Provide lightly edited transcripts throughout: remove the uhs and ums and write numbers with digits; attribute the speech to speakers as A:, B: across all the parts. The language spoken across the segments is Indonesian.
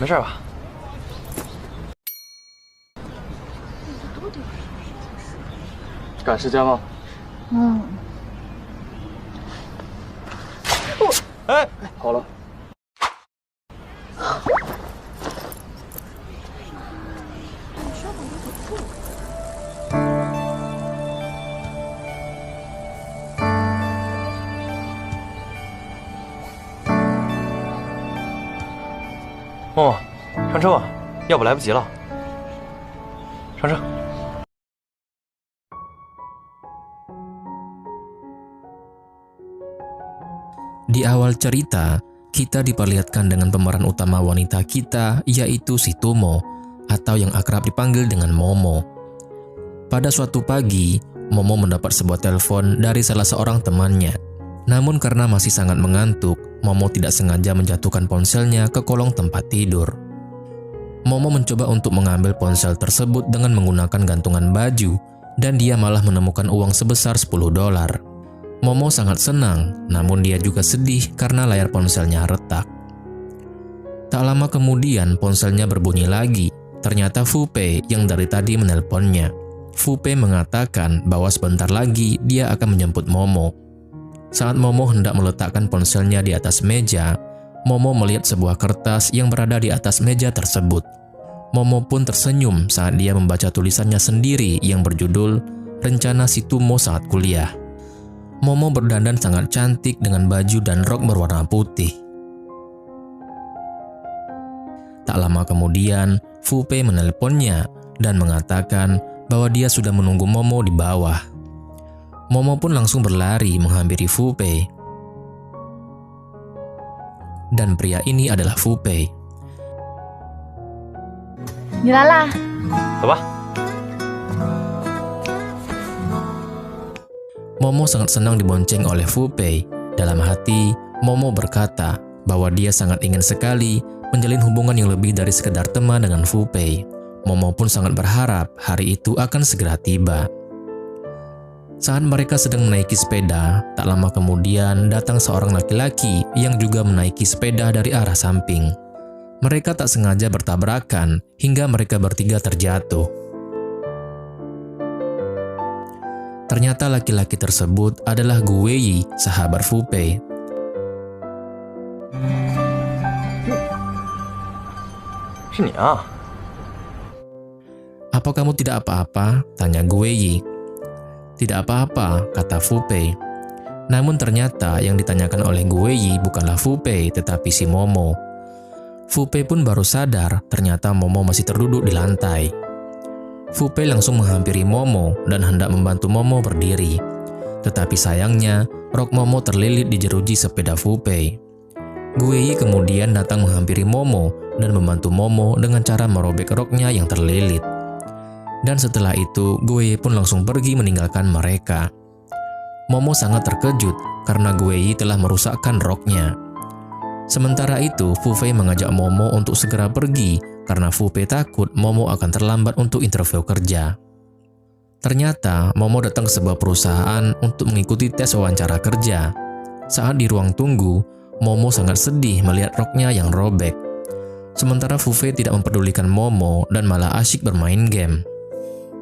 A: 事吧？赶时间吗？哎，好了。默默，上车吧，要不来不及了。上车。
B: Di awal cerita, kita diperlihatkan dengan pemeran utama wanita kita, yaitu si Tomo, atau yang akrab dipanggil dengan Momo. Pada suatu pagi, Momo mendapat sebuah telepon dari salah seorang temannya. Namun karena masih sangat mengantuk, Momo tidak sengaja menjatuhkan ponselnya ke kolong tempat tidur. Momo mencoba untuk mengambil ponsel tersebut dengan menggunakan gantungan baju, dan dia malah menemukan uang sebesar $10. Momo sangat senang, namun dia juga sedih karena layar ponselnya retak. Tak lama kemudian ponselnya berbunyi lagi. Ternyata Fupe yang dari tadi menelponnya. Fupe mengatakan bahwa sebentar lagi dia akan menjemput Momo. Saat Momo hendak meletakkan ponselnya di atas meja, Momo melihat sebuah kertas yang berada di atas meja tersebut. Momo pun tersenyum saat dia membaca tulisannya sendiri yang berjudul Rencana si Tomo Saat Kuliah. Momo berdandan sangat cantik dengan baju dan rok berwarna putih. Tak lama kemudian, Fupe menelponnya dan mengatakan bahwa dia sudah menunggu Momo di bawah. Momo pun langsung berlari menghampiri Fupe. Dan pria ini adalah Fupe.
C: 你来啦！
A: 走吧。
B: Momo sangat senang dibonceng oleh Fupe. Dalam hati, Momo berkata bahwa dia sangat ingin sekali menjalin hubungan yang lebih dari sekedar teman dengan Fupe. Momo pun sangat berharap hari itu akan segera tiba. Saat mereka sedang menaiki sepeda, tak lama kemudian datang seorang laki-laki yang juga menaiki sepeda dari arah samping. Mereka tak sengaja bertabrakan hingga mereka bertiga terjatuh. Ternyata laki-laki tersebut adalah Guei, sahabat Fupe. Apa kamu tidak apa-apa? Tanya Guei. Tidak apa-apa, kata Fupe. Namun ternyata yang ditanyakan oleh Guei bukanlah Fupe, tetapi si Momo. Fupe pun baru sadar ternyata Momo masih terduduk di lantai. Fupe langsung menghampiri Momo dan hendak membantu Momo berdiri. Tetapi sayangnya, rok Momo terlilit di jeruji sepeda Fupe. Guei kemudian datang menghampiri Momo dan membantu Momo dengan cara merobek roknya yang terlilit. Dan setelah itu, Guei pun langsung pergi meninggalkan mereka. Momo sangat terkejut karena Guei telah merusakkan roknya. Sementara itu, Fupe mengajak Momo untuk segera pergi karena Fupe takut Momo akan terlambat untuk interview kerja. Ternyata, Momo datang ke sebuah perusahaan untuk mengikuti tes wawancara kerja. Saat di ruang tunggu, Momo sangat sedih melihat roknya yang robek. Sementara Fupe tidak mempedulikan Momo dan malah asyik bermain game.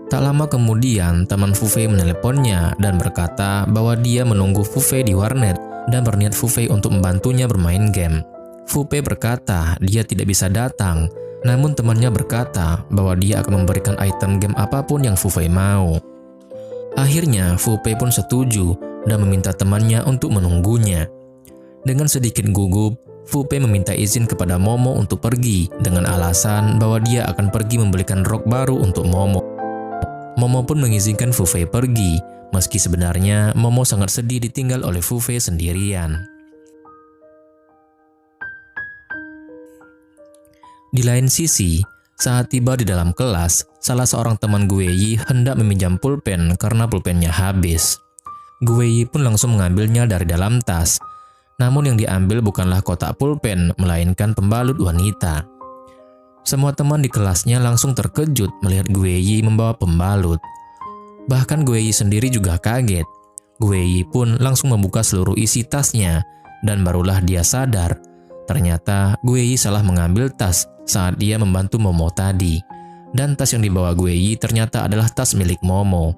B: Tak lama kemudian, teman Fupe menelponnya dan berkata bahwa dia menunggu Fupe di warnet dan berniat Fupe untuk membantunya bermain game. Fupe berkata dia tidak bisa datang, namun temannya berkata bahwa dia akan memberikan item game apapun yang Fupe mau. Akhirnya, Fupe pun setuju dan meminta temannya untuk menunggunya. Dengan sedikit gugup, Fupe meminta izin kepada Momo untuk pergi dengan alasan bahwa dia akan pergi membelikan rok baru untuk Momo. Momo pun mengizinkan Fupe pergi, meski sebenarnya Momo sangat sedih ditinggal oleh Fupe sendirian. Di lain sisi, saat tiba di dalam kelas, salah seorang teman Guei hendak meminjam pulpen karena pulpennya habis. Guei pun langsung mengambilnya dari dalam tas. Namun yang diambil bukanlah kotak pulpen, melainkan pembalut wanita. Semua teman di kelasnya langsung terkejut melihat Guei membawa pembalut. Bahkan Guei sendiri juga kaget. Guei pun langsung membuka seluruh isi tasnya, dan barulah dia sadar Ternyata Gueyi salah mengambil tas saat dia membantu Momo tadi. Dan tas yang dibawa Gueyi ternyata adalah tas milik Momo.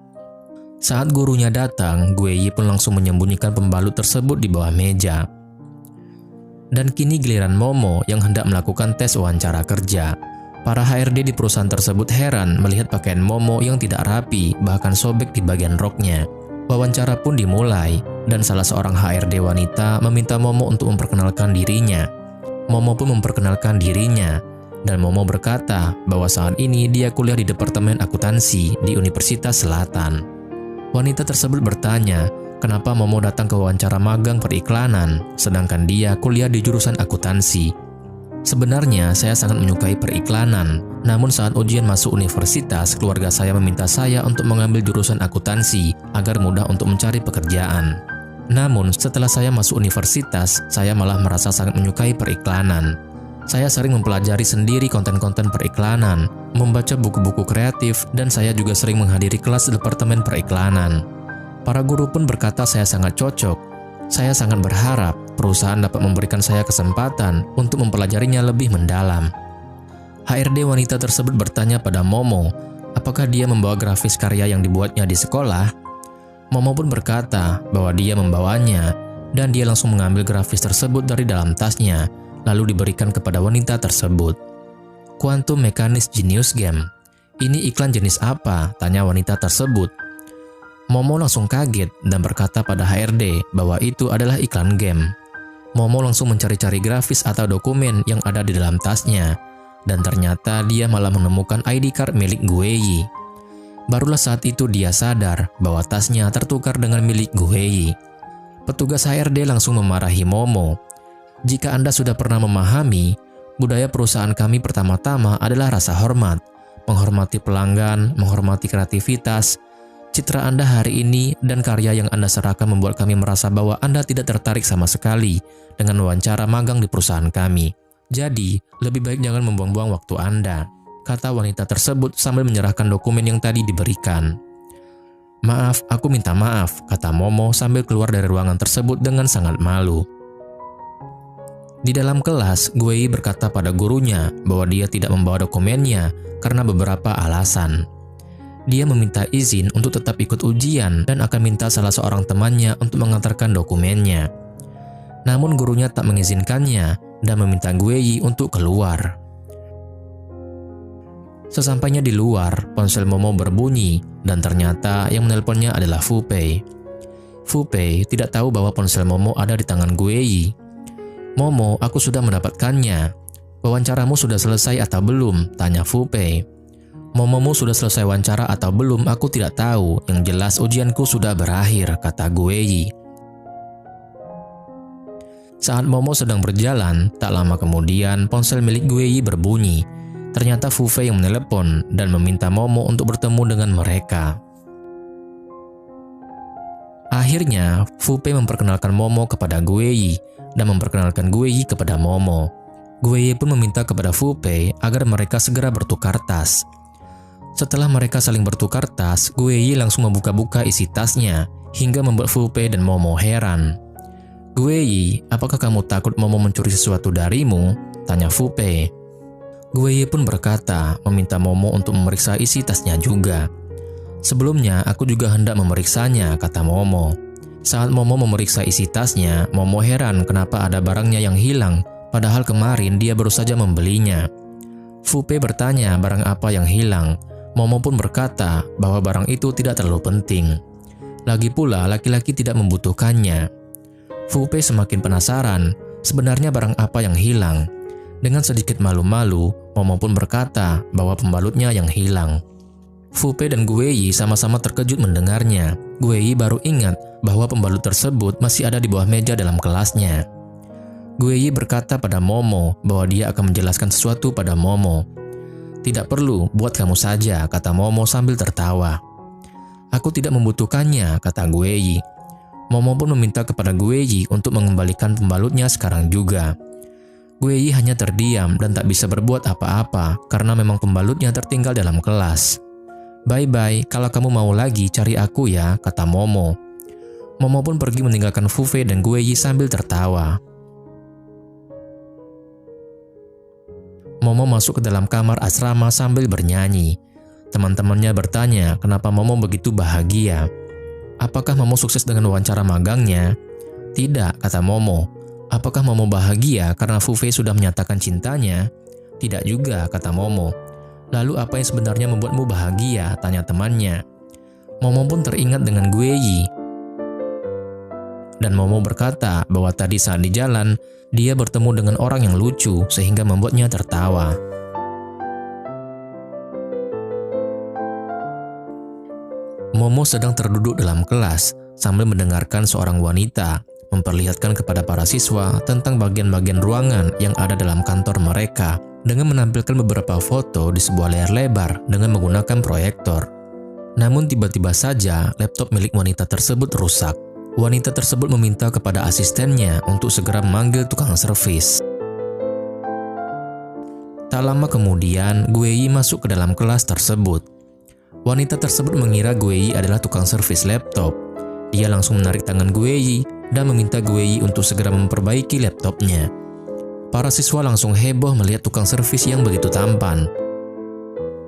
B: Saat gurunya datang, Gueyi pun langsung menyembunyikan pembalut tersebut di bawah meja. Dan kini giliran Momo yang hendak melakukan tes wawancara kerja. Para HRD di perusahaan tersebut heran melihat pakaian Momo yang tidak rapi, bahkan sobek di bagian roknya. Wawancara pun dimulai, dan salah seorang HRD wanita meminta Momo untuk memperkenalkan dirinya. Momo pun memperkenalkan dirinya, dan Momo berkata bahwa saat ini dia kuliah di Departemen Akuntansi di Universitas Selatan. Wanita tersebut bertanya, kenapa Momo datang ke wawancara magang periklanan, sedangkan dia kuliah di jurusan akuntansi. Sebenarnya saya sangat menyukai periklanan, namun saat ujian masuk universitas, keluarga saya meminta saya untuk mengambil jurusan akuntansi agar mudah untuk mencari pekerjaan. Namun setelah saya masuk universitas, saya malah merasa sangat menyukai periklanan. Saya sering mempelajari sendiri konten-konten periklanan, membaca buku-buku kreatif, dan saya juga sering menghadiri kelas departemen periklanan. Para guru pun berkata saya sangat cocok. Saya sangat berharap perusahaan dapat memberikan saya kesempatan untuk mempelajarinya lebih mendalam. HRD wanita tersebut bertanya pada Momo, apakah dia membawa grafis karya yang dibuatnya di sekolah? Momo pun berkata bahwa dia membawanya, dan dia langsung mengambil grafis tersebut dari dalam tasnya, lalu diberikan kepada wanita tersebut. Quantum Mechanics Genius Game. Ini iklan jenis apa? Tanya wanita tersebut. Momo langsung kaget dan berkata pada HRD bahwa itu adalah iklan game. Momo langsung mencari-cari grafis atau dokumen yang ada di dalam tasnya, dan ternyata dia malah menemukan ID card milik Gueyi. Barulah saat itu dia sadar bahwa tasnya tertukar dengan milik Gueyi. Petugas HRD langsung memarahi Momo. Jika Anda sudah pernah memahami, budaya perusahaan kami pertama-tama adalah rasa hormat, menghormati pelanggan, menghormati kreativitas. Citra Anda hari ini dan karya yang Anda serahkan membuat kami merasa bahwa Anda tidak tertarik sama sekali dengan wawancara magang di perusahaan kami. Jadi, lebih baik jangan membuang-buang waktu Anda, kata wanita tersebut sambil menyerahkan dokumen yang tadi diberikan. Maaf, aku minta maaf, kata Momo sambil keluar dari ruangan tersebut dengan sangat malu. Di dalam kelas, Gueyi berkata pada gurunya bahwa dia tidak membawa dokumennya karena beberapa alasan. Dia meminta izin untuk tetap ikut ujian dan akan minta salah seorang temannya untuk mengantarkan dokumennya. Namun gurunya tak mengizinkannya dan meminta Gueyi untuk keluar. Sesampainya di luar, ponsel Momo berbunyi dan ternyata yang menelponnya adalah Fu Pei. Fu Pei tidak tahu bahwa ponsel Momo ada di tangan Gueyi. Momo, aku sudah mendapatkannya. Wawancaramu sudah selesai atau belum? Tanya Fu Pei. Momomu sudah selesai wawancara atau belum, aku tidak tahu. Yang jelas ujianku sudah berakhir, kata Gueyi. Saat Momo sedang berjalan, tak lama kemudian ponsel milik Gueyi berbunyi. Ternyata Fu Pei yang menelepon dan meminta Momo untuk bertemu dengan mereka. Akhirnya, Fu Pei memperkenalkan Momo kepada Gueyi dan memperkenalkan Gueyi kepada Momo. Gueyi pun meminta kepada Fu Pei agar mereka segera bertukar tas. Setelah mereka saling bertukar tas, Gueyi langsung membuka-buka isi tasnya, hingga membuat Fu Pei dan Momo heran. Gueyi, apakah kamu takut Momo mencuri sesuatu darimu? Tanya Fu Pei. Gueyi pun berkata, meminta Momo untuk memeriksa isi tasnya juga. Sebelumnya, aku juga hendak memeriksanya, kata Momo. Saat Momo memeriksa isi tasnya, Momo heran kenapa ada barangnya yang hilang, padahal kemarin dia baru saja membelinya. Fu Pei bertanya barang apa yang hilang. Momo pun berkata bahwa barang itu tidak terlalu penting. Lagi pula laki-laki tidak membutuhkannya. Fu Pei semakin penasaran, sebenarnya barang apa yang hilang. Dengan sedikit malu-malu, Momo pun berkata bahwa pembalutnya yang hilang. Fu Pei dan Gueyi sama-sama terkejut mendengarnya. Gueyi baru ingat bahwa pembalut tersebut masih ada di bawah meja dalam kelasnya. Gueyi berkata pada Momo bahwa dia akan menjelaskan sesuatu pada Momo. Tidak perlu, buat kamu saja, kata Momo sambil tertawa. Aku tidak membutuhkannya, kata Gueyi. Momo pun meminta kepada Gueyi untuk mengembalikan pembalutnya sekarang juga. Gueyi hanya terdiam dan tak bisa berbuat apa-apa karena memang pembalutnya tertinggal dalam kelas. Bye-bye, kalau kamu mau lagi cari aku ya, kata Momo. Momo pun pergi meninggalkan Fu Pei dan Gueyi sambil tertawa. Momo masuk ke dalam kamar asrama sambil bernyanyi. Teman-temannya bertanya kenapa Momo begitu bahagia. Apakah Momo sukses dengan wawancara magangnya? Tidak, kata Momo. Apakah Momo bahagia karena Fu Fei sudah menyatakan cintanya? Tidak juga, kata Momo. Lalu apa yang sebenarnya membuatmu bahagia? Tanya temannya. Momo pun teringat dengan Gue Yi. Dan Momo berkata bahwa tadi saat di jalan, dia bertemu dengan orang yang lucu sehingga membuatnya tertawa. Momo sedang terduduk dalam kelas sambil mendengarkan seorang wanita memperlihatkan kepada para siswa tentang bagian-bagian ruangan yang ada dalam kantor mereka dengan menampilkan beberapa foto di sebuah layar lebar dengan menggunakan proyektor. Namun tiba-tiba saja laptop milik wanita tersebut rusak. Wanita tersebut meminta kepada asistennya untuk segera memanggil tukang servis. Tak lama kemudian, Gue Yi masuk ke dalam kelas tersebut. Wanita tersebut mengira Gue Yi adalah tukang servis laptop. Dia langsung menarik tangan Gue Yi dan meminta Gue Yi untuk segera memperbaiki laptopnya. Para siswa langsung heboh melihat tukang servis yang begitu tampan.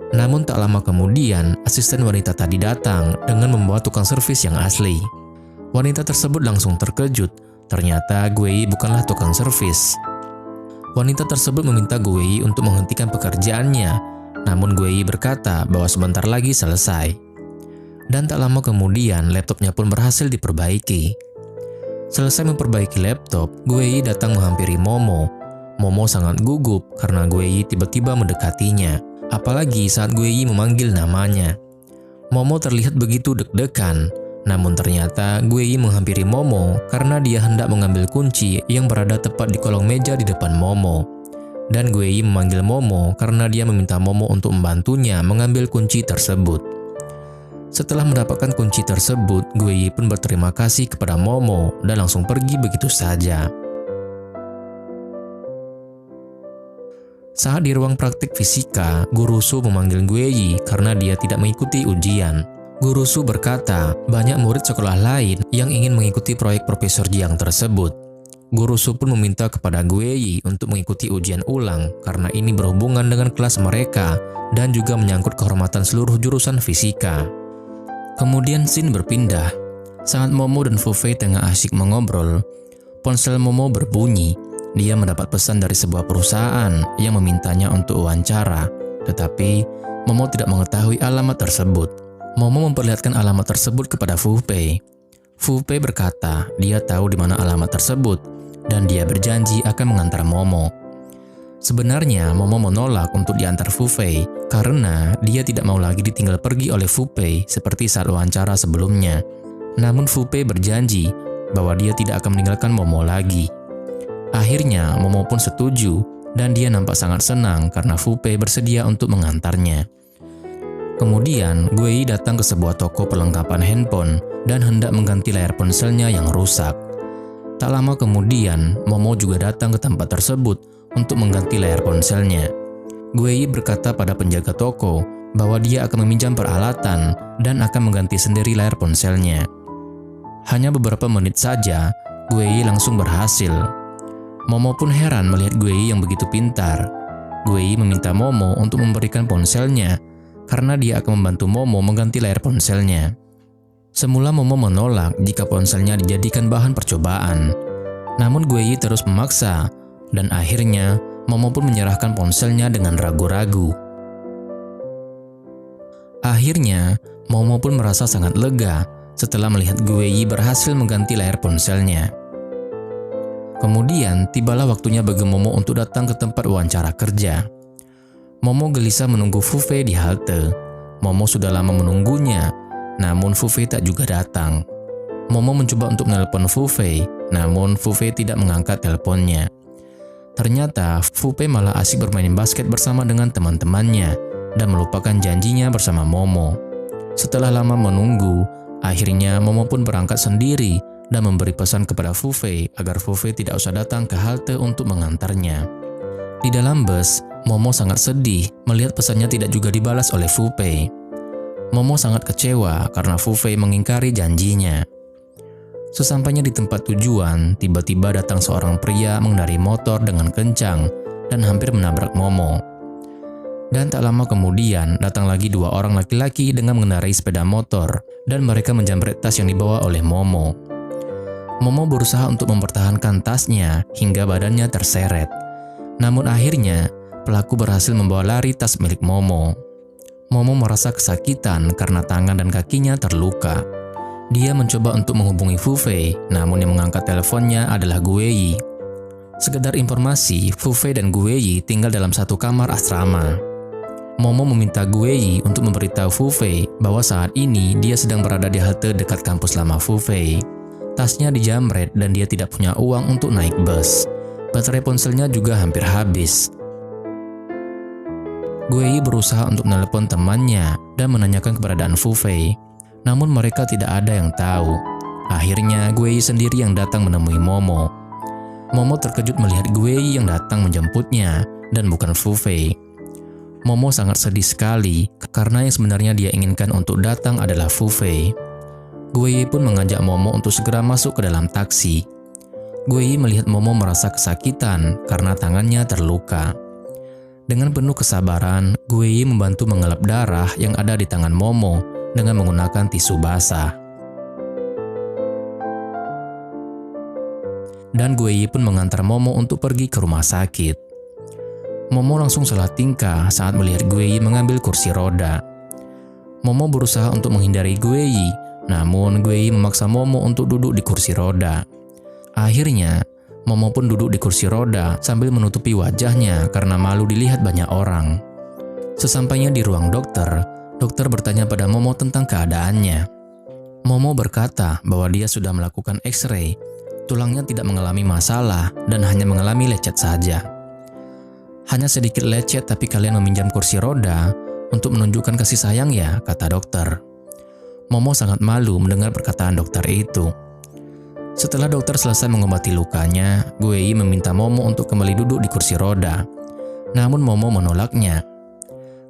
B: Namun tak lama kemudian, asisten wanita tadi datang dengan membawa tukang servis yang asli. Wanita tersebut langsung terkejut, ternyata Gue Yi bukanlah tukang servis. Wanita tersebut meminta Gue Yi untuk menghentikan pekerjaannya, namun Gue Yi berkata bahwa sebentar lagi selesai. Dan tak lama kemudian, laptopnya pun berhasil diperbaiki. Selesai memperbaiki laptop, Gue Yi datang menghampiri Momo. Momo sangat gugup karena Gue Yi tiba-tiba mendekatinya, apalagi saat Gue Yi memanggil namanya. Momo terlihat begitu deg-degan, namun ternyata Gue Yi menghampiri Momo karena dia hendak mengambil kunci yang berada tepat di kolong meja di depan Momo. Dan Gue Yi memanggil Momo karena dia meminta Momo untuk membantunya mengambil kunci tersebut. Setelah mendapatkan kunci tersebut, Gue Yi pun berterima kasih kepada Momo dan langsung pergi begitu saja. Saat di ruang praktik fisika, Guru Su memanggil Gue Yi karena dia tidak mengikuti ujian. Guru Su berkata, banyak murid sekolah lain yang ingin mengikuti proyek Profesor Jiang tersebut. Guru Su pun meminta kepada Gue Yi untuk mengikuti ujian ulang karena ini berhubungan dengan kelas mereka dan juga menyangkut kehormatan seluruh jurusan fisika. Kemudian scene berpindah. Saat Momo dan Fu Fei tengah asyik mengobrol, ponsel Momo berbunyi. Dia mendapat pesan dari sebuah perusahaan yang memintanya untuk wawancara, tetapi Momo tidak mengetahui alamat tersebut. Momo memperlihatkan alamat tersebut kepada Fu Fei. Fu Fei berkata dia tahu di mana alamat tersebut dan dia berjanji akan mengantar Momo. Sebenarnya Momo menolak untuk diantar Fu Fei karena dia tidak mau lagi ditinggal pergi oleh Fu Fei seperti saat wawancara sebelumnya. Namun Fu Fei berjanji bahwa dia tidak akan meninggalkan Momo lagi. Akhirnya Momo pun setuju dan dia nampak sangat senang karena Fu Fei bersedia untuk mengantarnya. Kemudian Gue Yi datang ke sebuah toko perlengkapan handphone dan hendak mengganti layar ponselnya yang rusak. Tak lama kemudian, Momo juga datang ke tempat tersebut untuk mengganti layar ponselnya. Gue Yi berkata pada penjaga toko bahwa dia akan meminjam peralatan dan akan mengganti sendiri layar ponselnya. Hanya beberapa menit saja, Gue Yi langsung berhasil. Momo pun heran melihat Gue Yi yang begitu pintar. Gue Yi meminta Momo untuk memberikan ponselnya karena dia akan membantu Momo mengganti layar ponselnya. Semula Momo menolak jika ponselnya dijadikan bahan percobaan. Namun Gue Yi terus memaksa, dan akhirnya Momo pun menyerahkan ponselnya dengan ragu-ragu. Akhirnya, Momo pun merasa sangat lega setelah melihat Gue Yi berhasil mengganti layar ponselnya. Kemudian, tibalah waktunya bagi Momo untuk datang ke tempat wawancara kerja. Momo gelisah menunggu Fu Fei di halte. Momo sudah lama menunggunya, namun Fu Fei tak juga datang. Momo mencoba untuk menelpon Fu Fei, namun Fu Fei tidak mengangkat teleponnya. Ternyata Fu Fei malah asik bermain basket bersama dengan teman-temannya dan melupakan janjinya bersama Momo. Setelah lama menunggu, akhirnya Momo pun berangkat sendiri dan memberi pesan kepada Fu Fei agar Fu Fei tidak usah datang ke halte untuk mengantarnya. Di dalam bus, Momo sangat sedih melihat pesannya tidak juga dibalas oleh Fu Fei. Momo sangat kecewa karena Fu Fei mengingkari janjinya. Sesampainya di tempat tujuan, tiba-tiba datang seorang pria mengendarai motor dengan kencang dan hampir menabrak Momo. Dan tak lama kemudian datang lagi 2 orang laki-laki dengan mengendarai sepeda motor dan mereka menjamret tas yang dibawa oleh Momo. Momo berusaha untuk mempertahankan tasnya hingga badannya terseret. Namun akhirnya pelaku berhasil membawa lari tas milik Momo. Momo merasa kesakitan karena tangan dan kakinya terluka. Dia mencoba untuk menghubungi Fu Fei, namun yang mengangkat teleponnya adalah Gue Yi. Sekedar informasi, Fu Fei dan Gue Yi tinggal dalam satu kamar asrama. Momo meminta Gue Yi untuk memberitahu Fu Fei bahwa saat ini dia sedang berada di halte dekat kampus lama Fu Fei. Tasnya dijamret dan dia tidak punya uang untuk naik bus. Baterai ponselnya juga hampir habis. Gue Yi berusaha untuk menelepon temannya dan menanyakan keberadaan Fu Fei. Namun mereka tidak ada yang tahu. Akhirnya Gue Yi sendiri yang datang menemui Momo. Momo terkejut melihat Gue Yi yang datang menjemputnya dan bukan Fu Fei. Momo sangat sedih sekali karena yang sebenarnya dia inginkan untuk datang adalah Fu Fei. Gue Yi pun mengajak Momo untuk segera masuk ke dalam taksi. Gue Yi melihat Momo merasa kesakitan karena tangannya terluka. Dengan penuh kesabaran, Gue Yi membantu mengelap darah yang ada di tangan Momo dengan menggunakan tisu basah. Dan Gue Yi pun mengantar Momo untuk pergi ke rumah sakit. Momo langsung salah tingkah saat melihat Gue Yi mengambil kursi roda. Momo berusaha untuk menghindari Gue Yi, namun Gue Yi memaksa Momo untuk duduk di kursi roda. Akhirnya, Momo pun duduk di kursi roda sambil menutupi wajahnya karena malu dilihat banyak orang. Sesampainya di ruang dokter, dokter bertanya pada Momo tentang keadaannya. Momo berkata bahwa dia sudah melakukan X-ray, tulangnya tidak mengalami masalah dan hanya mengalami lecet saja. Hanya sedikit lecet tapi kalian meminjam kursi roda untuk menunjukkan kasih sayang ya, kata dokter. Momo sangat malu mendengar perkataan dokter itu. Setelah dokter selesai mengobati lukanya, Gue Yi meminta Momo untuk kembali duduk di kursi roda. Namun Momo menolaknya.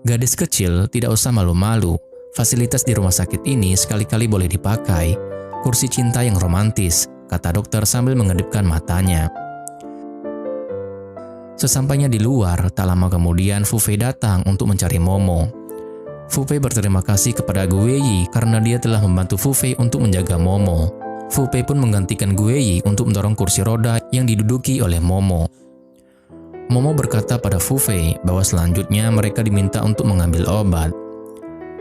B: Gadis kecil tidak usah malu-malu, fasilitas di rumah sakit ini sekali-kali boleh dipakai. Kursi cinta yang romantis, kata dokter sambil mengedipkan matanya. Sesampainya di luar, tak lama kemudian Fu Fei datang untuk mencari Momo. Fu Fei berterima kasih kepada Gue Yi karena dia telah membantu Fu Fei untuk menjaga Momo. Fu Fei pun menggantikan Gue Yi untuk mendorong kursi roda yang diduduki oleh Momo. Momo berkata pada Fu Fei bahwa selanjutnya mereka diminta untuk mengambil obat.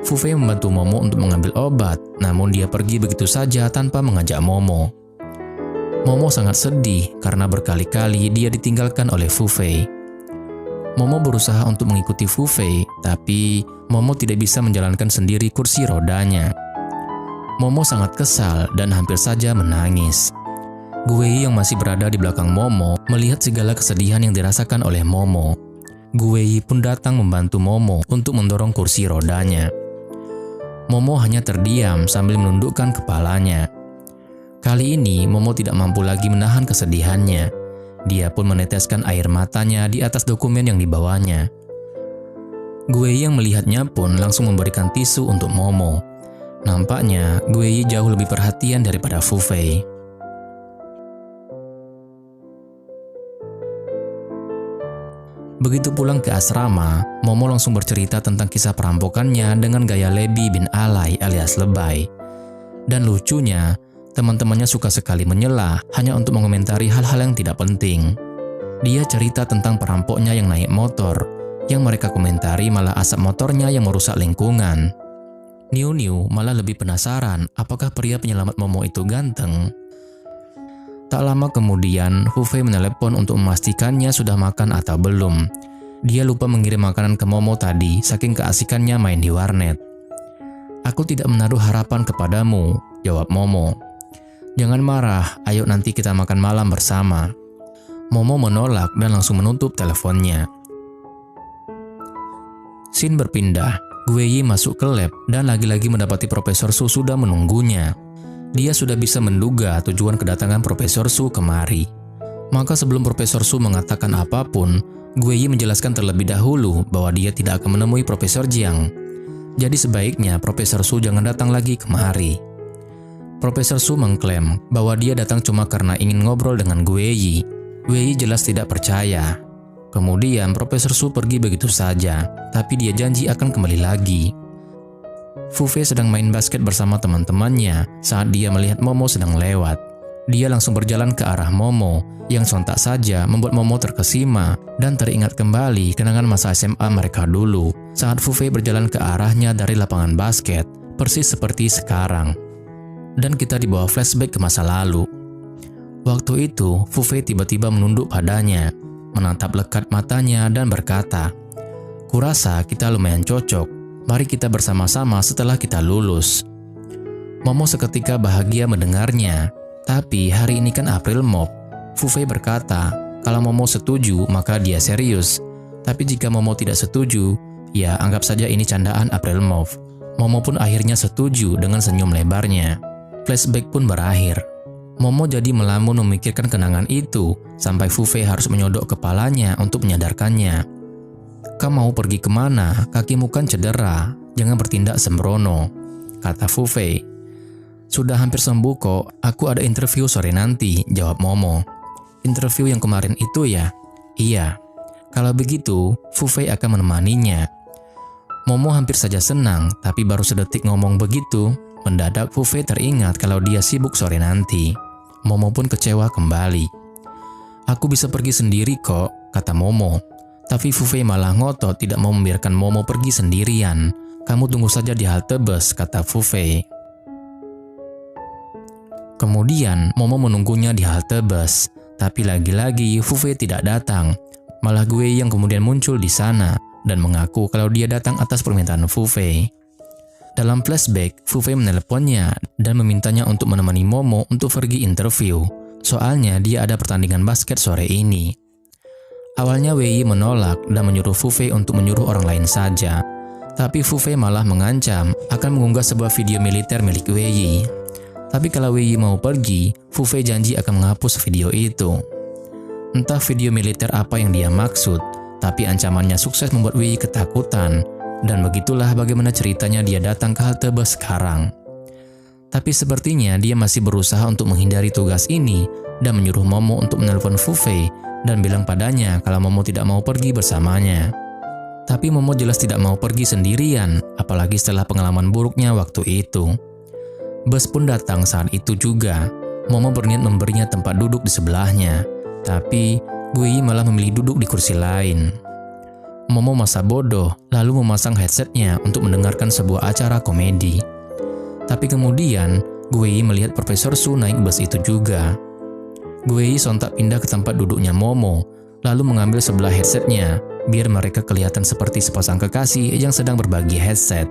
B: Fu Fei membantu Momo untuk mengambil obat, namun dia pergi begitu saja tanpa mengajak Momo. Momo sangat sedih karena berkali-kali dia ditinggalkan oleh Fu Fei. Momo berusaha untuk mengikuti Fu Fei, tapi Momo tidak bisa menjalankan sendiri kursi rodanya. Momo sangat kesal dan hampir saja menangis. Gue Yi yang masih berada di belakang Momo melihat segala kesedihan yang dirasakan oleh Momo. Gue Yi pun datang membantu Momo untuk mendorong kursi rodanya. Momo hanya terdiam sambil menundukkan kepalanya. Kali ini Momo tidak mampu lagi menahan kesedihannya. Dia pun meneteskan air matanya di atas dokumen yang dibawanya. Gue Yi yang melihatnya pun langsung memberikan tisu untuk Momo. Nampaknya Gue Yi jauh lebih perhatian daripada Fu Fei. Begitu pulang ke asrama, Momo langsung bercerita tentang kisah perampokannya dengan gaya Lebi bin Alai alias lebay. Dan lucunya, teman-temannya suka sekali menyela hanya untuk mengomentari hal-hal yang tidak penting. Dia cerita tentang perampoknya yang naik motor, yang mereka komentari malah asap motornya yang merusak lingkungan. Niu malah lebih penasaran apakah pria penyelamat Momo itu ganteng. Tak lama kemudian, Fu Fei menelepon untuk memastikannya sudah makan atau belum. Dia lupa mengirim makanan ke Momo tadi saking keasikannya main di warnet. Aku tidak menaruh harapan kepadamu, jawab Momo. Jangan marah, ayo nanti kita makan malam bersama. Momo menolak dan langsung menutup teleponnya. Scene berpindah. Gue Yi masuk ke lab dan lagi-lagi mendapati Profesor Su sudah menunggunya. Dia sudah bisa menduga tujuan kedatangan Profesor Su kemari. Maka sebelum Profesor Su mengatakan apapun, Gue Yi menjelaskan terlebih dahulu bahwa dia tidak akan menemui Profesor Jiang. Jadi sebaiknya Profesor Su jangan datang lagi kemari. Profesor Su mengklaim bahwa dia datang cuma karena ingin ngobrol dengan Gue Yi. Gue Yi jelas tidak percaya. Kemudian Profesor Su pergi begitu saja, tapi dia janji akan kembali lagi. Fu Fei sedang main basket bersama teman-temannya saat dia melihat Momo sedang lewat. Dia langsung berjalan ke arah Momo, yang sontak saja membuat Momo terkesima dan teringat kembali kenangan masa SMA mereka dulu saat Fu Fei berjalan ke arahnya dari lapangan basket, persis seperti sekarang. Dan kita dibawa flashback ke masa lalu. Waktu itu, Fu Fei tiba-tiba menunduk padanya, menatap lekat matanya dan berkata, "Kurasa kita lumayan cocok, mari kita bersama-sama setelah kita lulus." Momo seketika bahagia mendengarnya, tapi hari ini kan April Mop. Fu Fei berkata, kalau Momo setuju maka dia serius, tapi jika Momo tidak setuju, ya anggap saja ini candaan April Mop. Momo pun akhirnya setuju dengan senyum lebarnya. Flashback pun berakhir. Momo jadi melamun memikirkan kenangan itu, sampai Fu Fei harus menyodok kepalanya untuk menyadarkannya. "Kamu mau pergi kemana? Kakimu kan cedera, jangan bertindak sembrono," kata Fu Fei. "Sudah hampir sembuh kok, aku ada interview sore nanti," jawab Momo. "Interview yang kemarin itu ya?" "Iya." Kalau begitu, Fu Fei akan menemaninya. Momo hampir saja senang, tapi baru sedetik ngomong begitu, mendadak Fu Fei teringat kalau dia sibuk sore nanti. Momo pun kecewa kembali. "Aku bisa pergi sendiri kok," kata Momo. Tapi Fu Fei malah ngotot tidak mau membiarkan Momo pergi sendirian. "Kamu tunggu saja di halte bus," kata Fu Fei. Kemudian Momo menunggunya di halte bus, tapi lagi-lagi Fu Fei tidak datang. Malah Gue yang kemudian muncul di sana dan mengaku kalau dia datang atas permintaan Fu Fei. Dalam flashback, Fu Fei menelponnya dan memintanya untuk menemani Momo untuk pergi interview. Soalnya dia ada pertandingan basket sore ini. Awalnya Wei menolak dan menyuruh Fu Fei untuk menyuruh orang lain saja. Tapi Fu Fei malah mengancam akan mengunggah sebuah video militer milik Wei. Tapi kalau Wei mau pergi, Fu Fei janji akan menghapus video itu. Entah video militer apa yang dia maksud, tapi ancamannya sukses membuat Wei ketakutan. Dan begitulah bagaimana ceritanya dia datang ke halte bus sekarang. Tapi sepertinya dia masih berusaha untuk menghindari tugas ini dan menyuruh Momo untuk menelpon Fu Fei dan bilang padanya kalau Momo tidak mau pergi bersamanya. Tapi Momo jelas tidak mau pergi sendirian, apalagi setelah pengalaman buruknya waktu itu. Bus pun datang saat itu juga. Momo berniat memberinya tempat duduk di sebelahnya, tapi Gue malah memilih duduk di kursi lain. Momo masa bodoh, lalu memasang headsetnya untuk mendengarkan sebuah acara komedi. Tapi kemudian, Gue melihat Profesor Su naik bus itu juga. Gue sontak pindah ke tempat duduknya Momo, lalu mengambil sebelah headsetnya, biar mereka kelihatan seperti sepasang kekasih yang sedang berbagi headset.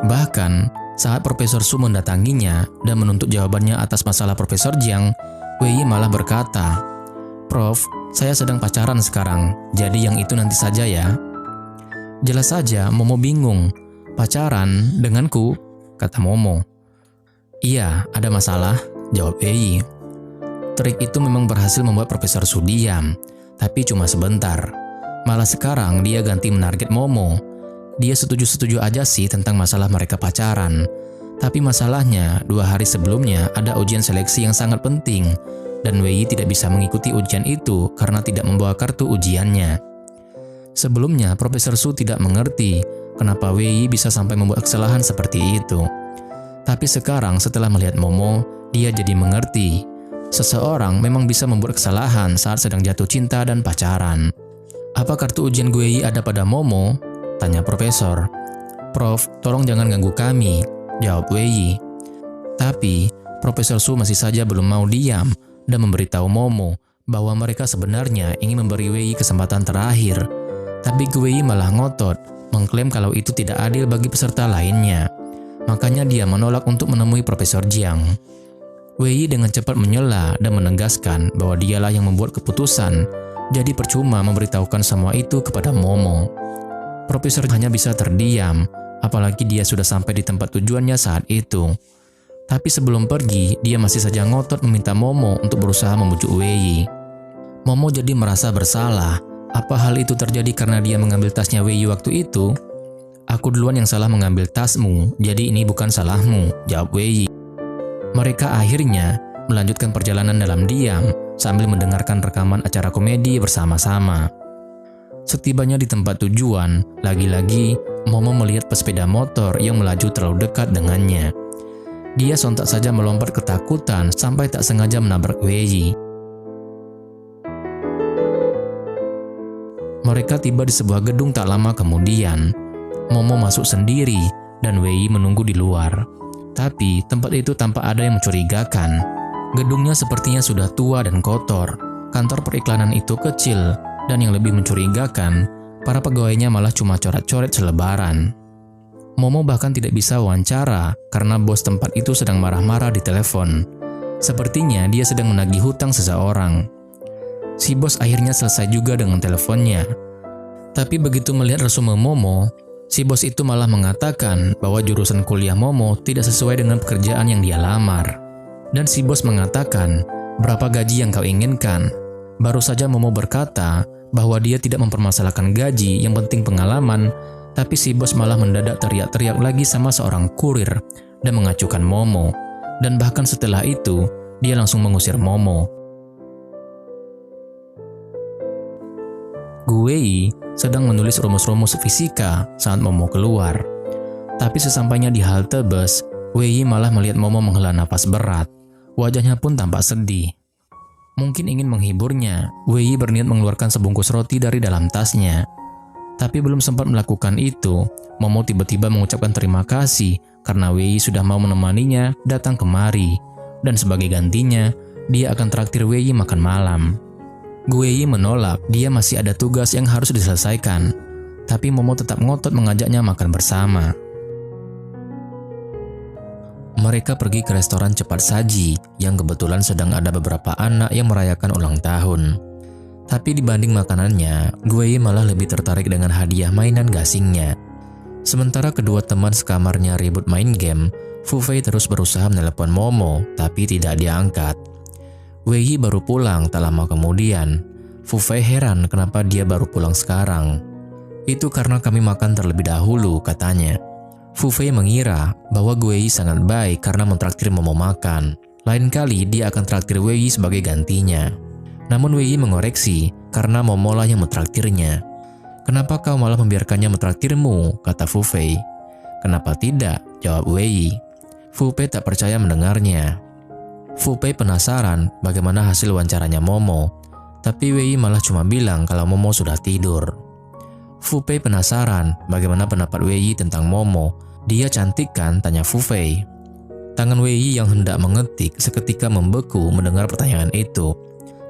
B: Bahkan, saat Profesor Su mendatanginya dan menuntut jawabannya atas masalah Profesor Jiang, Wei malah berkata, "Prof, saya sedang pacaran sekarang, jadi yang itu nanti saja ya." Jelas saja Momo bingung. "Pacaran denganku?" kata Momo. "Iya, ada masalah," jawab Wei. Trik itu memang berhasil membuat Profesor Su diam, tapi cuma sebentar. Malah sekarang dia ganti menarget Momo. Dia setuju-setuju aja sih tentang masalah mereka pacaran. Tapi masalahnya, 2 hari sebelumnya ada ujian seleksi yang sangat penting, dan Wei tidak bisa mengikuti ujian itu karena tidak membawa kartu ujiannya. Sebelumnya, Profesor Su tidak mengerti kenapa Wei bisa sampai membuat kesalahan seperti itu. Tapi sekarang setelah melihat Momo, dia jadi mengerti. Seseorang memang bisa membuat kesalahan saat sedang jatuh cinta dan pacaran. "Apa kartu ujian Wei ada pada Momo?" tanya Profesor. "Prof, tolong jangan ganggu kami," jawab Wei. Tapi Profesor Su masih saja belum mau diam dan memberitahu Momo bahwa mereka sebenarnya ingin memberi Wei kesempatan terakhir. Tapi Wei malah ngotot, mengklaim kalau itu tidak adil bagi peserta lainnya. Makanya dia menolak untuk menemui Profesor Jiang. Wei dengan cepat menyela dan menegaskan bahwa dialah yang membuat keputusan, jadi percuma memberitahukan semua itu kepada Momo. Profesor hanya bisa terdiam, apalagi dia sudah sampai di tempat tujuannya saat itu. Tapi sebelum pergi, dia masih saja ngotot meminta Momo untuk berusaha membujuk Wei. Momo jadi merasa bersalah. Apa hal itu terjadi karena dia mengambil tasnya Wei waktu itu? "Aku duluan yang salah mengambil tasmu, jadi ini bukan salahmu," jawab Wei. Mereka akhirnya melanjutkan perjalanan dalam diam sambil mendengarkan rekaman acara komedi bersama-sama. Setibanya di tempat tujuan, lagi-lagi Momo melihat pesepeda motor yang melaju terlalu dekat dengannya. Dia sontak saja melompat ketakutan sampai tak sengaja menabrak Wei. Mereka tiba di sebuah gedung tak lama kemudian. Momo masuk sendiri dan Wei menunggu di luar. Tapi tempat itu tampak ada yang mencurigakan. Gedungnya sepertinya sudah tua dan kotor. Kantor periklanan itu kecil dan yang lebih mencurigakan, para pegawainya malah cuma coret-coret selebaran. Momo bahkan tidak bisa wawancara karena bos tempat itu sedang marah-marah di telepon. Sepertinya dia sedang menagih hutang seseorang. Si bos akhirnya selesai juga dengan teleponnya. Tapi begitu melihat resume Momo, si bos itu malah mengatakan bahwa jurusan kuliah Momo tidak sesuai dengan pekerjaan yang dia lamar. Dan si bos mengatakan, "Berapa gaji yang kau inginkan?" Baru saja Momo berkata bahwa dia tidak mempermasalahkan gaji, yang penting pengalaman, tapi si bos malah mendadak teriak-teriak lagi sama seorang kurir dan mengacukan Momo. Dan bahkan setelah itu, dia langsung mengusir Momo. Wei sedang menulis rumus-rumus fisika saat Momo keluar. Tapi sesampainya di halte bus, Wei malah melihat Momo menghela nafas berat. Wajahnya pun tampak sedih. Mungkin ingin menghiburnya, Wei berniat mengeluarkan sebungkus roti dari dalam tasnya. Tapi belum sempat melakukan itu, Momo tiba-tiba mengucapkan terima kasih karena Wei sudah mau menemaninya datang kemari. Dan sebagai gantinya, dia akan traktir Wei makan malam. Wei menolak, dia masih ada tugas yang harus diselesaikan. Tapi Momo tetap ngotot mengajaknya makan bersama. Mereka pergi ke restoran cepat saji yang kebetulan sedang ada beberapa anak yang merayakan ulang tahun. Tapi dibanding makanannya, Wei malah lebih tertarik dengan hadiah mainan gasingnya. Sementara kedua teman sekamarnya ribut main game, Fu Fei terus berusaha menelepon Momo, tapi tidak diangkat. Wei baru pulang tak lama kemudian. Fu Fei heran kenapa dia baru pulang sekarang. "Itu karena kami makan terlebih dahulu," katanya. Fu Fei mengira bahwa Wei sangat baik karena mentraktir Momo makan. Lain kali dia akan traktir Wei sebagai gantinya. Namun Wei mengoreksi karena Momo lah yang mentraktirnya. "Kenapa kau malah membiarkannya mentraktirmu?" kata Fu Fei. "Kenapa tidak?" jawab Wei. Fu Fei tak percaya mendengarnya. Fu Fei penasaran bagaimana hasil wawancaranya Momo, tapi Wei malah cuma bilang kalau Momo sudah tidur. Fu Fei penasaran bagaimana pendapat Wei tentang Momo. "Dia cantik kan?" tanya Fu Fei. Tangan Wei yang hendak mengetik seketika membeku mendengar pertanyaan itu.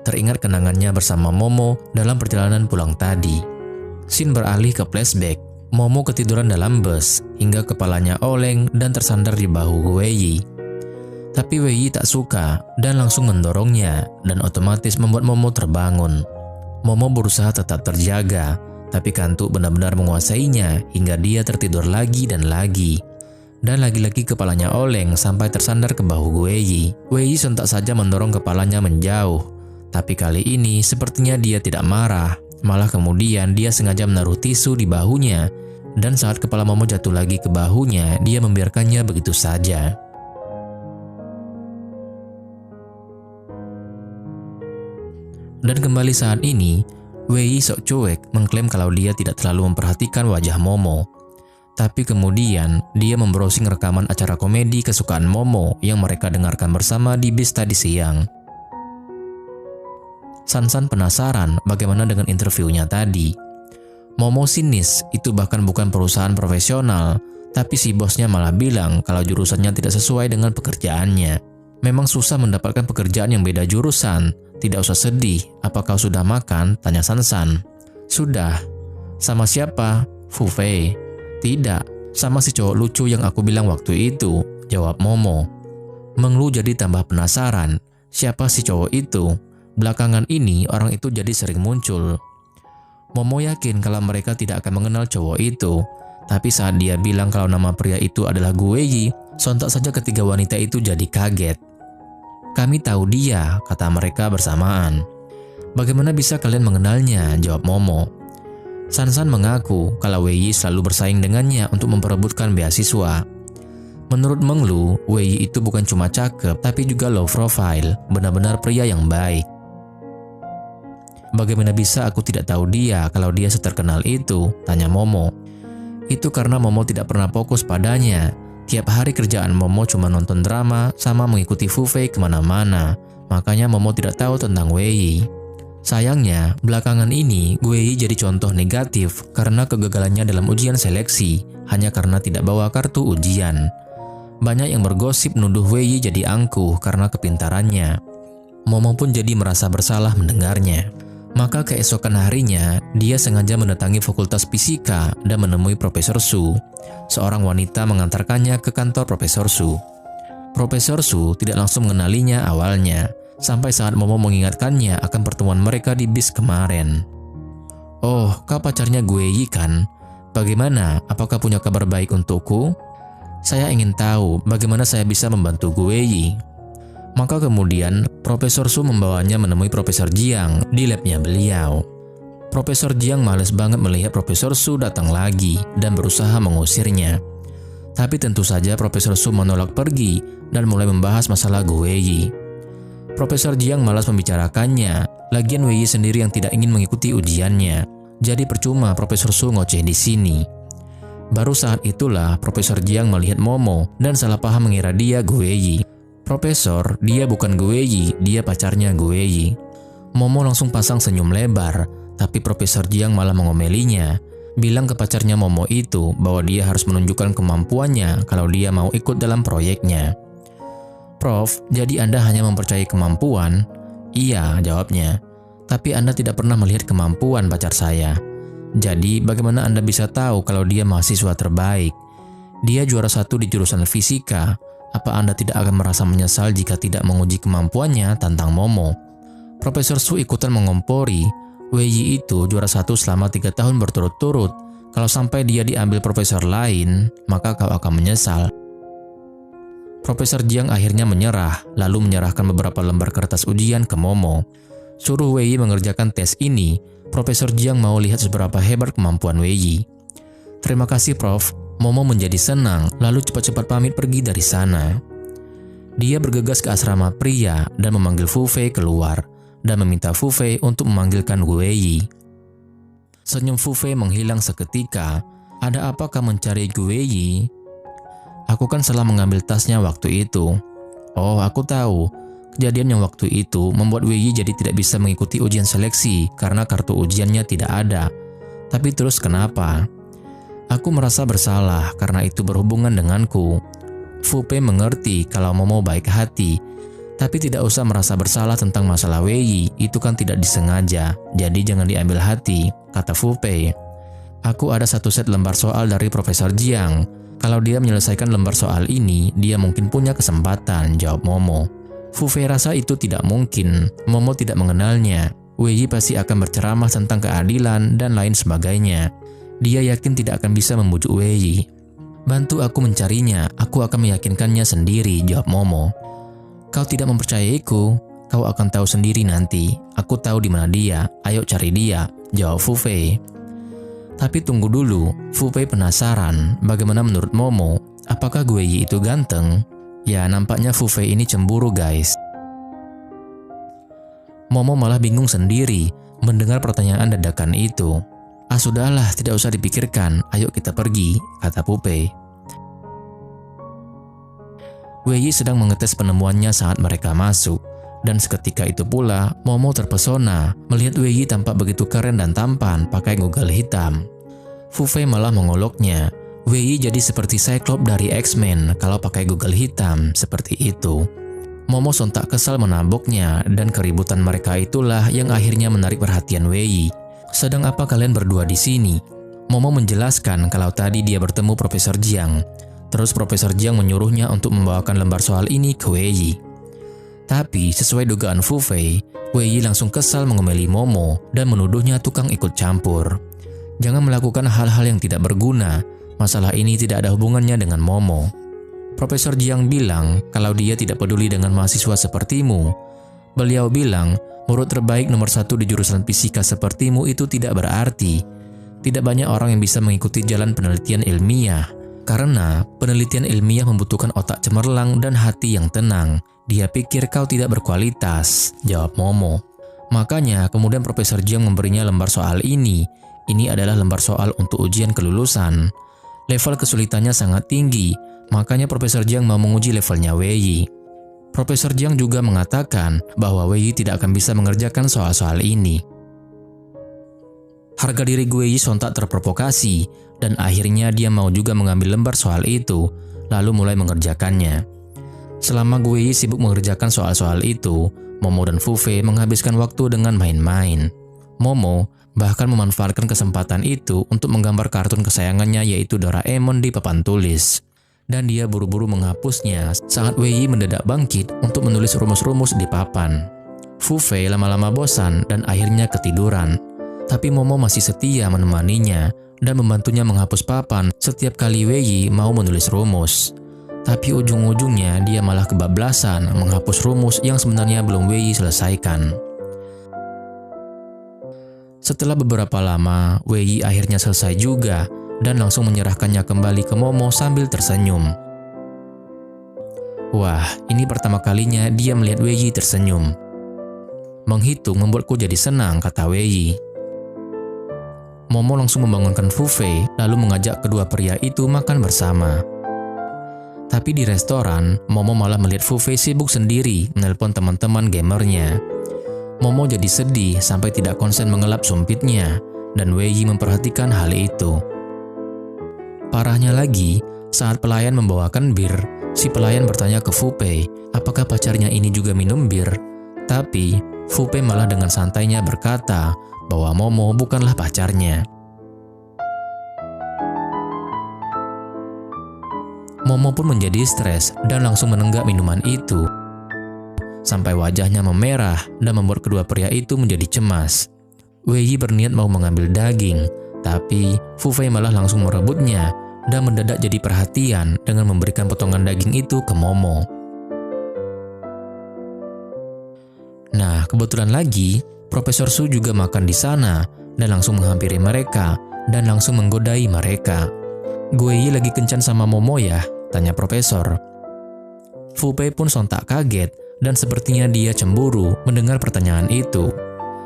B: Teringat kenangannya bersama Momo dalam perjalanan pulang tadi. Scene beralih ke flashback. Momo ketiduran dalam bus hingga kepalanya oleng dan tersandar di bahu Wei. Tapi Wei tak suka dan langsung mendorongnya dan otomatis membuat Momo terbangun. Momo berusaha tetap terjaga, tapi kantuk benar-benar menguasainya hingga dia tertidur lagi dan lagi. Dan lagi-lagi kepalanya oleng sampai tersandar ke bahu Wei. Wei sontak saja mendorong kepalanya menjauh. Tapi kali ini sepertinya dia tidak marah, malah kemudian dia sengaja menaruh tisu di bahunya. Dan saat kepala Momo jatuh lagi ke bahunya, dia membiarkannya begitu saja. Dan kembali saat ini, Wei sok cuek mengklaim kalau dia tidak terlalu memperhatikan wajah Momo. Tapi kemudian dia membrowsing rekaman acara komedi kesukaan Momo yang mereka dengarkan bersama di bis tadi siang. San-san penasaran bagaimana dengan interviewnya tadi. Momo sinis, itu bahkan bukan perusahaan profesional, tapi si bosnya malah bilang kalau jurusannya tidak sesuai dengan pekerjaannya. Memang susah mendapatkan pekerjaan yang beda jurusan. Tidak usah sedih, apa kau sudah makan? Tanya San-san. Sudah. Sama siapa? Fu Fei. Tidak, sama si cowok lucu yang aku bilang waktu itu, jawab Momo. Menglu jadi tambah penasaran, siapa si cowok itu? Belakangan ini orang itu jadi sering muncul. Momo yakin kalau mereka tidak akan mengenal cowok itu, tapi saat dia bilang kalau nama pria itu adalah Wei, sontak saja ketiga wanita itu jadi kaget. Kami tahu dia, kata mereka bersamaan. Bagaimana bisa kalian mengenalnya? Jawab Momo. San-san mengaku kalau Wei selalu bersaing dengannya untuk memperebutkan beasiswa. Menurut Menglu, Wei itu bukan cuma cakep, tapi juga low profile, benar-benar pria yang baik. bagaimana bisa aku tidak tahu dia kalau dia seterkenal itu? Tanya Momo. Itu karena Momo tidak pernah fokus padanya. Tiap hari kerjaan Momo cuma nonton drama sama mengikuti Fu Fei kemana-mana. Makanya Momo tidak tahu tentang Wei Yi. Sayangnya, belakangan ini Wei Yi jadi contoh negatif karena kegagalannya dalam ujian seleksi hanya karena tidak bawa kartu ujian. Banyak yang bergosip nuduh Wei Yi jadi angkuh karena kepintarannya. Momo pun jadi merasa bersalah mendengarnya. Maka keesokan harinya, dia sengaja mendatangi Fakultas Fisika dan menemui Profesor Su. Seorang wanita mengantarkannya ke kantor Profesor Su. Profesor Su tidak langsung mengenalinya awalnya, sampai saat Momo mengingatkannya akan pertemuan mereka di bis kemarin. "Oh, kau pacarnya Wei Yi kan? Bagaimana? Apakah punya kabar baik untukku? Saya ingin tahu bagaimana saya bisa membantu Wei Yi." Maka kemudian Profesor Su membawanya menemui Profesor Jiang di labnya beliau. Profesor Jiang males banget melihat Profesor Su datang lagi dan berusaha mengusirnya. Tapi tentu saja Profesor Su menolak pergi dan mulai membahas masalah Wei Yi. Profesor Jiang malas membicarakannya, lagian Wei Yi sendiri yang tidak ingin mengikuti ujiannya. Jadi percuma Profesor Su ngoceh di sini. Baru saat itulah Profesor Jiang melihat Momo dan salah paham mengira dia Wei Yi. "Profesor, dia bukan Wei Yi, dia pacarnya Wei Yi." Momo langsung pasang senyum lebar, tapi Profesor Jiang malah mengomelinya, bilang ke pacarnya Momo itu bahwa dia harus menunjukkan kemampuannya kalau dia mau ikut dalam proyeknya. "Prof, jadi Anda hanya mempercayai kemampuan?" "Iya," jawabnya. "Tapi Anda tidak pernah melihat kemampuan pacar saya. Jadi bagaimana Anda bisa tahu kalau dia mahasiswa terbaik? Dia juara 1 di jurusan fisika. Apa Anda tidak akan merasa menyesal jika tidak menguji kemampuannya?" tantang Momo. Profesor Su ikutan mengompori, "Wei Yi itu juara 1 selama 3 tahun berturut-turut. Kalau sampai dia diambil profesor lain, maka kau akan menyesal." Profesor Jiang akhirnya menyerah, lalu menyerahkan beberapa lembar kertas ujian ke Momo. Suruh Wei Yi mengerjakan tes ini. Profesor Jiang mau lihat seberapa hebat kemampuan Wei Yi. "Terima kasih, Prof." Momo menjadi senang, lalu cepat-cepat pamit pergi dari sana. Dia bergegas ke asrama pria dan memanggil Fu Fei keluar, dan meminta Fu Fei untuk memanggilkan Wei Yi. Senyum Fu Fei menghilang seketika. "Ada apakah mencari Wei Yi?" "Aku kan salah mengambil tasnya waktu itu." "Oh, aku tahu. Kejadian yang waktu itu membuat Wei Yi jadi tidak bisa mengikuti ujian seleksi karena kartu ujiannya tidak ada. Tapi terus kenapa?" "Aku merasa bersalah karena itu berhubungan denganku." Fu Fei mengerti kalau Momo baik hati, tapi tidak usah merasa bersalah tentang masalah Wei Yi, itu kan tidak disengaja, jadi jangan diambil hati, kata Fu Fei. "Aku ada 1 set lembar soal dari Profesor Jiang. Kalau dia menyelesaikan lembar soal ini, dia mungkin punya kesempatan," jawab Momo. Fu Fei rasa itu tidak mungkin, Momo tidak mengenalnya. Wei Yi pasti akan berceramah tentang keadilan dan lain sebagainya. Dia yakin tidak akan bisa membujuk Wei Yi. "Bantu aku mencarinya, aku akan meyakinkannya sendiri," jawab Momo. "Kau tidak mempercayaiku, kau akan tahu sendiri nanti. Aku tahu di mana dia, ayo cari dia," jawab Fu Fei. Tapi tunggu dulu, Fu Fei penasaran bagaimana menurut Momo, apakah Wei Yi itu ganteng? Ya, nampaknya Fu Fei ini cemburu, guys. Momo malah bingung sendiri mendengar pertanyaan dadakan itu. "Ah, sudahlah, tidak usah dipikirkan, ayo kita pergi," kata Fu Fei. Wei Yi sedang mengetes penemuannya saat mereka masuk, dan seketika itu pula Momo terpesona melihat Wei Yi tampak begitu keren dan tampan pakai Google hitam. Fu Fei malah mengoloknya. Wei Yi jadi seperti Cyclops dari X-Men kalau pakai Google hitam seperti itu. Momo sontak kesal menaboknya, dan keributan mereka itulah yang akhirnya menarik perhatian Wei Yi. "Sedang apa kalian berdua di sini?" Momo menjelaskan kalau tadi dia bertemu Profesor Jiang. Terus Profesor Jiang menyuruhnya untuk membawakan lembar soal ini ke Wei Yi. Tapi sesuai dugaan Fu Fei, Wei Yi langsung kesal mengomeli Momo dan menuduhnya tukang ikut campur. "Jangan melakukan hal-hal yang tidak berguna. Masalah ini tidak ada hubungannya dengan Momo." Profesor Jiang bilang kalau dia tidak peduli dengan mahasiswa sepertimu. Beliau bilang, murid terbaik nomor 1 di jurusan fisika sepertimu itu tidak berarti. Tidak banyak orang yang bisa mengikuti jalan penelitian ilmiah. Karena penelitian ilmiah membutuhkan otak cemerlang dan hati yang tenang. Dia pikir kau tidak berkualitas, jawab Momo. Makanya kemudian Profesor Jiang memberinya lembar soal ini. Ini adalah lembar soal untuk ujian kelulusan. Level kesulitannya sangat tinggi, makanya Profesor Jiang mau menguji levelnya Wei Yi. Profesor Jiang juga mengatakan bahwa Wei Yi tidak akan bisa mengerjakan soal-soal ini. Harga diri Wei Yi sontak terprovokasi, dan akhirnya dia mau juga mengambil lembar soal itu, lalu mulai mengerjakannya. Selama Wei Yi sibuk mengerjakan soal-soal itu, Momo dan Fu Fei menghabiskan waktu dengan main-main. Momo bahkan memanfaatkan kesempatan itu untuk menggambar kartun kesayangannya yaitu Doraemon di papan tulis. Dan dia buru-buru menghapusnya saat Wei Yi mendadak bangkit untuk menulis rumus-rumus di papan. Fu Fei lama-lama bosan dan akhirnya ketiduran. Tapi Momo masih setia menemaninya dan membantunya menghapus papan setiap kali Wei Yi mau menulis rumus. Tapi ujung-ujungnya dia malah kebablasan menghapus rumus yang sebenarnya belum Wei Yi selesaikan. Setelah beberapa lama, Wei Yi akhirnya selesai juga dan langsung menyerahkannya kembali ke Momo sambil tersenyum. Wah, ini pertama kalinya dia melihat Wei Yi tersenyum. Menghitung membuatku jadi senang, kata Wei Yi. Momo langsung membangunkan Fu Fei lalu mengajak kedua pria itu makan bersama. Tapi di restoran, Momo malah melihat Fu Fei sibuk sendiri menelpon teman-teman gamernya. Momo jadi sedih sampai tidak konsen mengelap sumpitnya, dan Wei Yi memperhatikan hal itu. Parahnya lagi, saat pelayan membawakan bir, si pelayan bertanya ke Fu Fei, apakah pacarnya ini juga minum bir? Tapi, Fu Fei malah dengan santainya berkata bahwa Momo bukanlah pacarnya. Momo pun menjadi stres dan langsung menenggak minuman itu. Sampai wajahnya memerah dan membuat kedua pria itu menjadi cemas. Wei Yi berniat mau mengambil daging, tapi Fu Fei malah langsung merebutnya dan mendadak jadi perhatian dengan memberikan potongan daging itu ke Momo. Nah, kebetulan lagi, Profesor Su juga makan di sana dan langsung menghampiri mereka dan langsung menggodai mereka. "Wei Yi lagi kencan sama Momo ya?" tanya Profesor. Fu Fei pun sontak kaget dan sepertinya dia cemburu mendengar pertanyaan itu.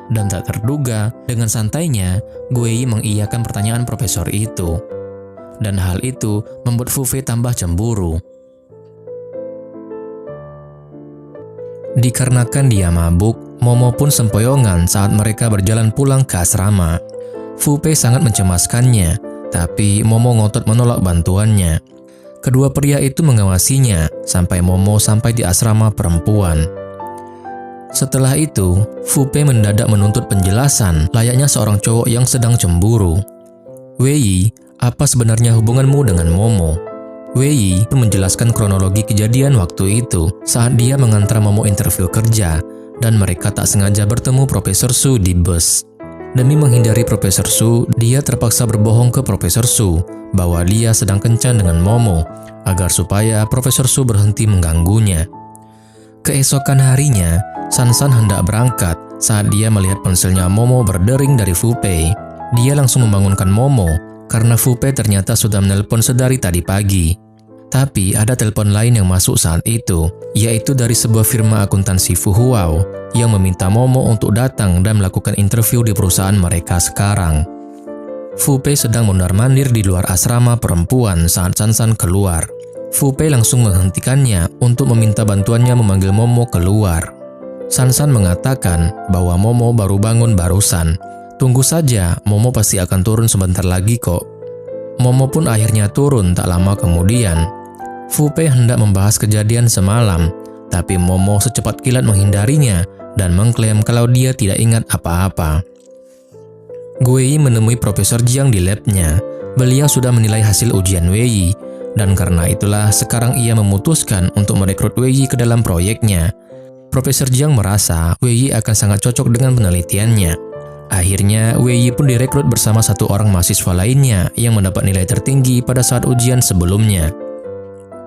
B: Dan tak terduga, dengan santainya, Wei Yi mengiyakan pertanyaan Profesor itu. Dan hal itu membuat Fu Fei tambah cemburu. Dikarenakan dia mabuk, Momo pun sempoyongan saat mereka berjalan pulang ke asrama. Fu Fei sangat mencemaskannya, tapi Momo ngotot menolak bantuannya. Kedua pria itu mengawasinya sampai Momo sampai di asrama perempuan. Setelah itu, Fu Fei mendadak menuntut penjelasan layaknya seorang cowok yang sedang cemburu. "Wei Yi, apa sebenarnya hubunganmu dengan Momo?" Wei Yi pun menjelaskan kronologi kejadian waktu itu saat dia mengantar Momo interview kerja dan mereka tak sengaja bertemu Profesor Su di bus. Demi menghindari Profesor Su, dia terpaksa berbohong ke Profesor Su bahwa dia sedang kencan dengan Momo agar supaya Profesor Su berhenti mengganggunya. Keesokan harinya, San-san hendak berangkat saat dia melihat ponselnya Momo berdering dari Fu Fei. Dia langsung membangunkan Momo karena Fu Fei ternyata sudah menelpon sedari tadi pagi. Tapi ada telepon lain yang masuk saat itu, yaitu dari sebuah firma akuntansi Fu Huao yang meminta Momo untuk datang dan melakukan interview di perusahaan mereka sekarang. Fu Fei sedang mondar-mandir di luar asrama perempuan saat San-san keluar. Fu Fei langsung menghentikannya untuk meminta bantuannya memanggil Momo keluar. San-san mengatakan bahwa Momo baru bangun barusan. Tunggu saja, Momo pasti akan turun sebentar lagi kok. Momo pun akhirnya turun tak lama kemudian. Fu Fei hendak membahas kejadian semalam, tapi Momo secepat kilat menghindarinya dan mengklaim kalau dia tidak ingat apa-apa. Wei Yi menemui Profesor Jiang di labnya. Beliau sudah menilai hasil ujian Wei Yi, dan karena itulah sekarang ia memutuskan untuk merekrut Wei Yi ke dalam proyeknya. Profesor Jiang merasa Wei Yi akan sangat cocok dengan penelitiannya. Akhirnya, Wei Yi pun direkrut bersama satu orang mahasiswa lainnya yang mendapat nilai tertinggi pada saat ujian sebelumnya.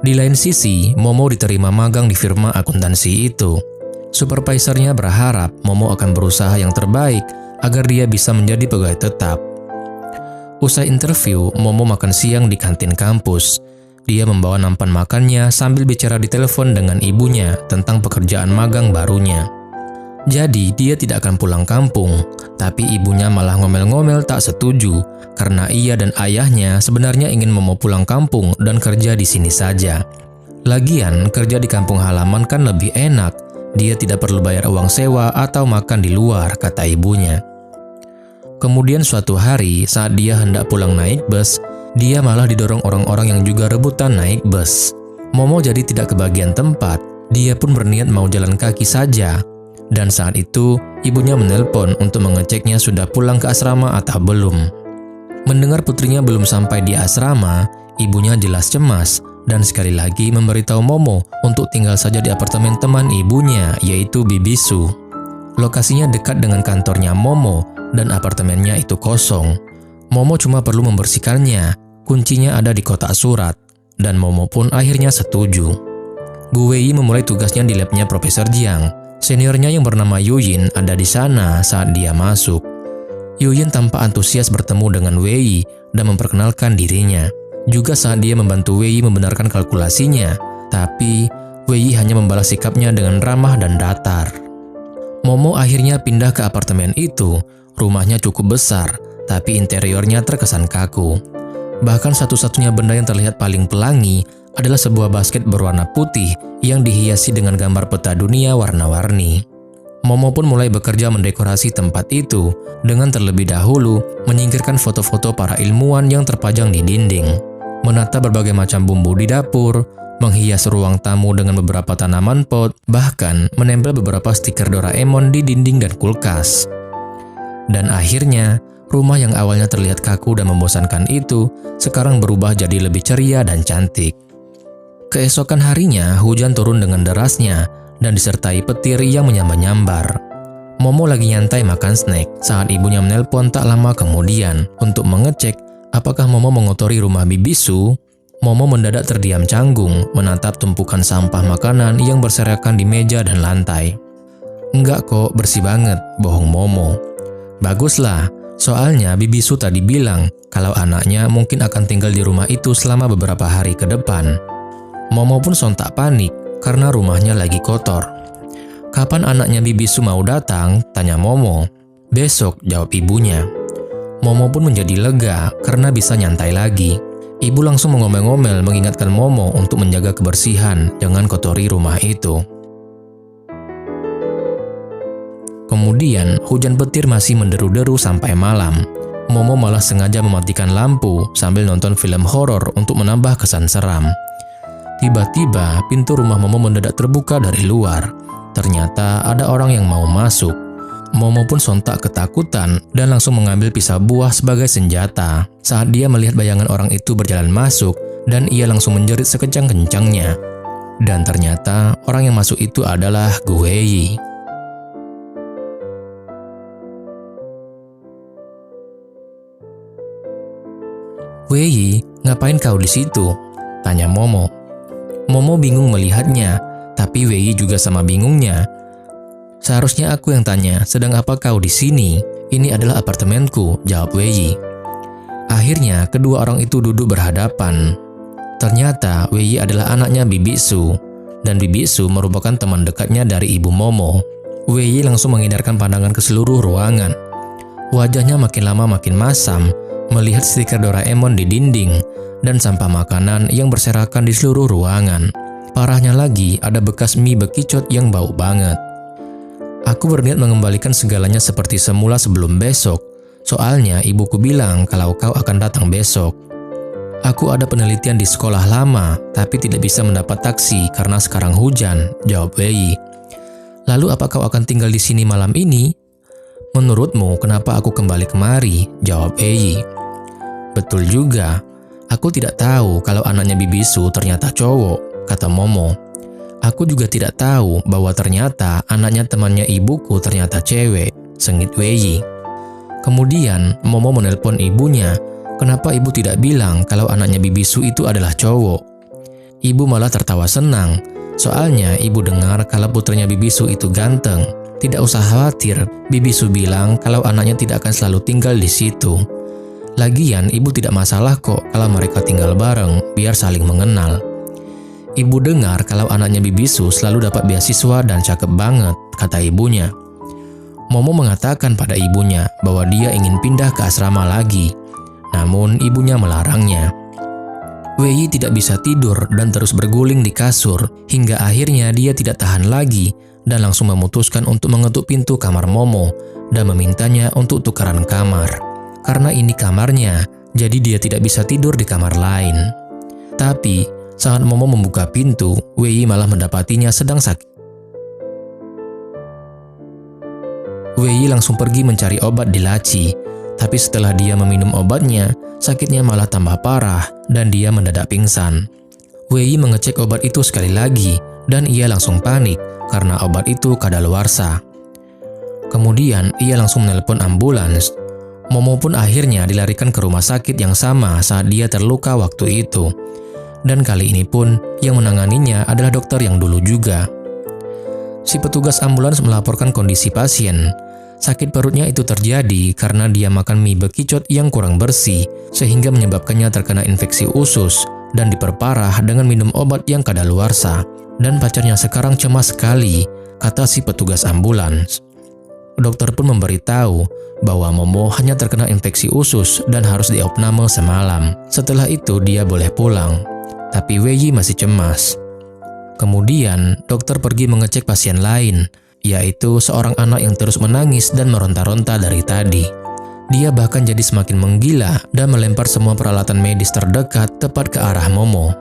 B: Di lain sisi, Momo diterima magang di firma akuntansi itu. Supervisornya berharap Momo akan berusaha yang terbaik agar dia bisa menjadi pegawai tetap. Usai interview, Momo makan siang di kantin kampus. Dia membawa nampan makannya sambil bicara di telepon dengan ibunya tentang pekerjaan magang barunya. Jadi dia tidak akan pulang kampung, tapi ibunya malah ngomel-ngomel tak setuju karena ia dan ayahnya sebenarnya ingin Momo pulang kampung dan kerja di sini saja. Lagian kerja di kampung halaman kan lebih enak, dia tidak perlu bayar uang sewa atau makan di luar, kata ibunya. Kemudian suatu hari saat dia hendak pulang naik bus, dia malah didorong orang-orang yang juga rebutan naik bus. Momo jadi tidak kebagian tempat, dia pun berniat mau jalan kaki saja. Dan saat itu, ibunya menelpon untuk mengeceknya sudah pulang ke asrama atau belum. Mendengar putrinya belum sampai di asrama, ibunya jelas cemas dan sekali lagi memberitahu Momo untuk tinggal saja di apartemen teman ibunya, yaitu Bibisu. Lokasinya dekat dengan kantornya Momo dan apartemennya itu kosong. Momo cuma perlu membersihkannya, kuncinya ada di kotak surat, dan Momo pun akhirnya setuju. Gu Wei memulai tugasnya di labnya Profesor Jiang. Seniornya yang bernama Yuyin ada di sana saat dia masuk. Yuyin tampak antusias bertemu dengan Wei dan memperkenalkan dirinya. Juga saat dia membantu Wei membenarkan kalkulasinya, tapi Wei hanya membalas sikapnya dengan ramah dan datar. Momo akhirnya pindah ke apartemen itu. Rumahnya cukup besar, tapi interiornya terkesan kaku. Bahkan satu-satunya benda yang terlihat paling pelangi adalah sebuah basket berwarna putih yang dihiasi dengan gambar peta dunia warna-warni. Momo pun mulai bekerja mendekorasi tempat itu dengan terlebih dahulu menyingkirkan foto-foto para ilmuwan yang terpajang di dinding, menata berbagai macam bumbu di dapur, menghias ruang tamu dengan beberapa tanaman pot, bahkan menempel beberapa stiker Doraemon di dinding dan kulkas. Dan akhirnya, rumah yang awalnya terlihat kaku dan membosankan itu sekarang berubah jadi lebih ceria dan cantik. Keesokan harinya, hujan turun dengan derasnya dan disertai petir yang menyambar-nyambar. Momo lagi nyantai makan snack saat ibunya menelpon tak lama kemudian untuk mengecek apakah Momo mengotori rumah Bibisu. Momo mendadak terdiam canggung menatap tumpukan sampah makanan yang berserakan di meja dan lantai. Enggak kok, bersih banget, bohong Momo. Baguslah, soalnya Bibisu tadi bilang kalau anaknya mungkin akan tinggal di rumah itu selama beberapa hari ke depan. Momo pun sontak panik karena rumahnya lagi kotor. Kapan anaknya Bibisu mau datang? Tanya Momo. Besok, jawab ibunya. Momo pun menjadi lega karena bisa nyantai lagi. Ibu langsung mengomel-ngomel mengingatkan Momo untuk menjaga kebersihan, jangan kotori rumah itu. Kemudian, hujan petir masih menderu-deru sampai malam. Momo malah sengaja mematikan lampu sambil nonton film horor untuk menambah kesan seram. Tiba-tiba, pintu rumah Momo mendadak terbuka dari luar. Ternyata ada orang yang mau masuk. Momo pun sontak ketakutan dan langsung mengambil pisau buah sebagai senjata. Saat dia melihat bayangan orang itu berjalan masuk, dan ia langsung menjerit sekencang-kencangnya. Dan ternyata orang yang masuk itu adalah Gu Wei. Wei, ngapain kau di situ? Tanya Momo. Momo bingung melihatnya, tapi Wei juga sama bingungnya. Seharusnya aku yang tanya, sedang apa kau di sini? Ini adalah apartemenku, jawab Wei. Akhirnya, kedua orang itu duduk berhadapan. Ternyata Wei adalah anaknya Bibisu, dan Bibisu merupakan teman dekatnya dari ibu Momo. Wei langsung mengindarkan pandangan ke seluruh ruangan. Wajahnya makin lama makin masam, melihat stiker Doraemon di dinding, dan sampah makanan yang berserakan di seluruh ruangan. Parahnya lagi, ada bekas mie bekicot yang bau banget. Aku berniat mengembalikan segalanya seperti semula sebelum besok. Soalnya ibuku bilang kalau kau akan datang besok. Aku ada penelitian di sekolah lama, tapi tidak bisa mendapat taksi karena sekarang hujan, jawab Wei. Lalu apa kau akan tinggal di sini malam ini? Menurutmu kenapa aku kembali kemari? Jawab Wei. Betul juga. Aku tidak tahu kalau anaknya Bibisu ternyata cowok, kata Momo. Aku juga tidak tahu bahwa ternyata anaknya temannya ibuku ternyata cewek, sengit Wei. Kemudian Momo menelpon ibunya, kenapa ibu tidak bilang kalau anaknya Bibisu itu adalah cowok? Ibu malah tertawa senang, soalnya ibu dengar kalau putranya Bibisu itu ganteng. Tidak usah khawatir, Bibisu bilang kalau anaknya tidak akan selalu tinggal di situ. Lagian ibu tidak masalah kok kalau mereka tinggal bareng, biar saling mengenal. Ibu dengar kalau anaknya Bibisu selalu dapat beasiswa dan cakep banget, kata ibunya. Momo mengatakan pada ibunya bahwa dia ingin pindah ke asrama lagi. Namun ibunya melarangnya. Wei tidak bisa tidur dan terus berguling di kasur hingga akhirnya dia tidak tahan lagi dan langsung memutuskan untuk mengetuk pintu kamar Momo dan memintanya untuk tukaran kamar. Karena ini kamarnya, jadi dia tidak bisa tidur di kamar lain. Tapi saat Momo membuka pintu, Wei malah mendapatinya sedang sakit. Wei langsung pergi mencari obat di laci. Tapi setelah dia meminum obatnya, sakitnya malah tambah parah dan dia mendadak pingsan. Wei mengecek obat itu sekali lagi dan ia langsung panik karena obat itu kadaluarsa. Kemudian ia langsung menelpon ambulans. Momo pun akhirnya dilarikan ke rumah sakit yang sama saat dia terluka waktu itu. Dan kali ini pun yang menanganinya adalah dokter yang dulu juga. Si petugas ambulans melaporkan kondisi pasien. Sakit perutnya itu terjadi karena dia makan mie bekicot yang kurang bersih, sehingga menyebabkannya terkena infeksi usus dan diperparah dengan minum obat yang kadaluarsa. Dan pacarnya sekarang cemas sekali, kata si petugas ambulans. Dokter pun memberitahu bahwa Momo hanya terkena infeksi usus dan harus diopname semalam. Setelah itu dia boleh pulang, tapi Wei masih cemas. Kemudian dokter pergi mengecek pasien lain, yaitu seorang anak yang terus menangis dan meronta-ronta dari tadi. Dia bahkan jadi semakin menggila dan melempar semua peralatan medis terdekat tepat ke arah Momo.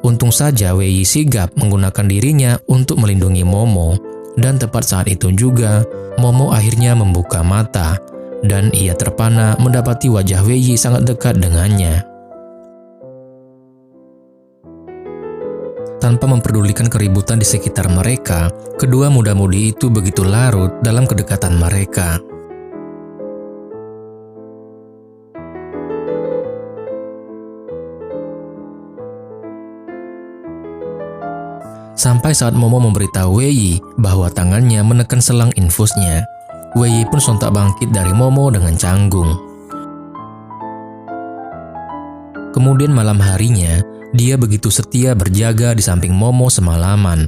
B: Untung saja Wei sigap menggunakan dirinya untuk melindungi Momo. Dan tepat saat itu juga, Momo akhirnya membuka mata dan ia terpana mendapati wajah Wei sangat dekat dengannya. Tanpa memperdulikan keributan di sekitar mereka, kedua muda-mudi itu begitu larut dalam kedekatan mereka. Sampai saat Momo memberitahu Wei bahwa tangannya menekan selang infusnya. Wei pun sontak bangkit dari Momo dengan canggung. Kemudian malam harinya, dia begitu setia berjaga di samping Momo semalaman.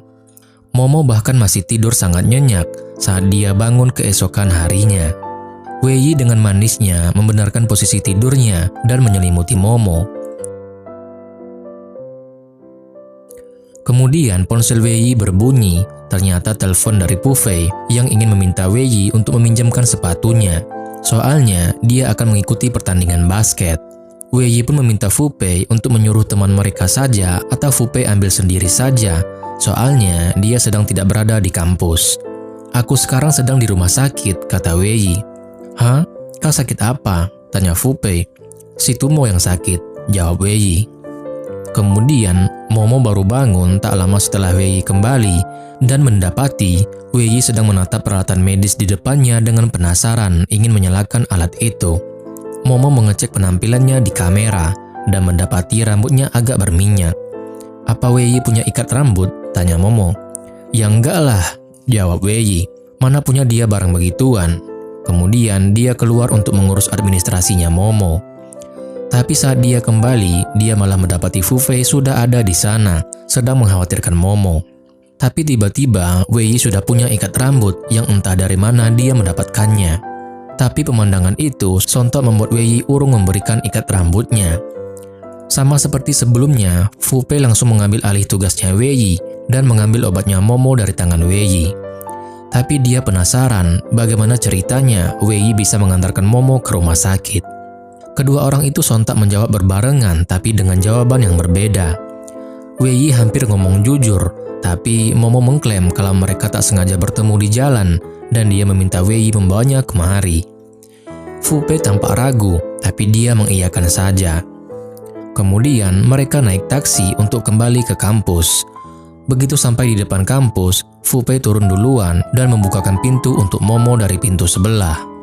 B: Momo bahkan masih tidur sangat nyenyak saat dia bangun keesokan harinya. Wei dengan manisnya membenarkan posisi tidurnya dan menyelimuti Momo. Kemudian ponsel Wei berbunyi, ternyata telepon dari Pu Fei yang ingin meminta Wei untuk meminjamkan sepatunya. Soalnya dia akan mengikuti pertandingan basket. Wei pun meminta Fu Pei untuk menyuruh teman mereka saja atau Fu Pei ambil sendiri saja, soalnya dia sedang tidak berada di kampus. Aku sekarang sedang di rumah sakit, kata Wei. Hah? Kau sakit apa? Tanya Fu Pei. Si Tumo yang sakit, jawab Wei. Kemudian Momo baru bangun tak lama setelah Wei kembali dan mendapati Wei sedang menatap peralatan medis di depannya dengan penasaran ingin menyalakan alat itu. Momo mengecek penampilannya di kamera dan mendapati rambutnya agak berminyak. Apa Wei punya ikat rambut? Tanya Momo. Ya enggak lah, jawab Wei. Mana punya dia barang begituan. Kemudian dia keluar untuk mengurus administrasinya Momo. Tapi saat dia kembali, dia malah mendapati Fu Fei sudah ada di sana, sedang mengkhawatirkan Momo. Tapi tiba-tiba Wei sudah punya ikat rambut yang entah dari mana dia mendapatkannya. Tapi pemandangan itu sontak membuat Wei urung memberikan ikat rambutnya. Sama seperti sebelumnya, Fu Pei langsung mengambil alih tugasnya Wei dan mengambil obatnya Momo dari tangan Wei. Tapi dia penasaran bagaimana ceritanya Wei bisa mengantarkan Momo ke rumah sakit. Kedua orang itu sontak menjawab berbarengan tapi dengan jawaban yang berbeda. Wei hampir ngomong jujur, tapi Momo mengklaim kalau mereka tak sengaja bertemu di jalan dan dia meminta Wei membawanya kemari. Fu Pei tampak ragu, tapi dia mengiyakan saja. Kemudian mereka naik taksi untuk kembali ke kampus. Begitu sampai di depan kampus, Fu Pei turun duluan dan membukakan pintu untuk Momo dari pintu sebelah.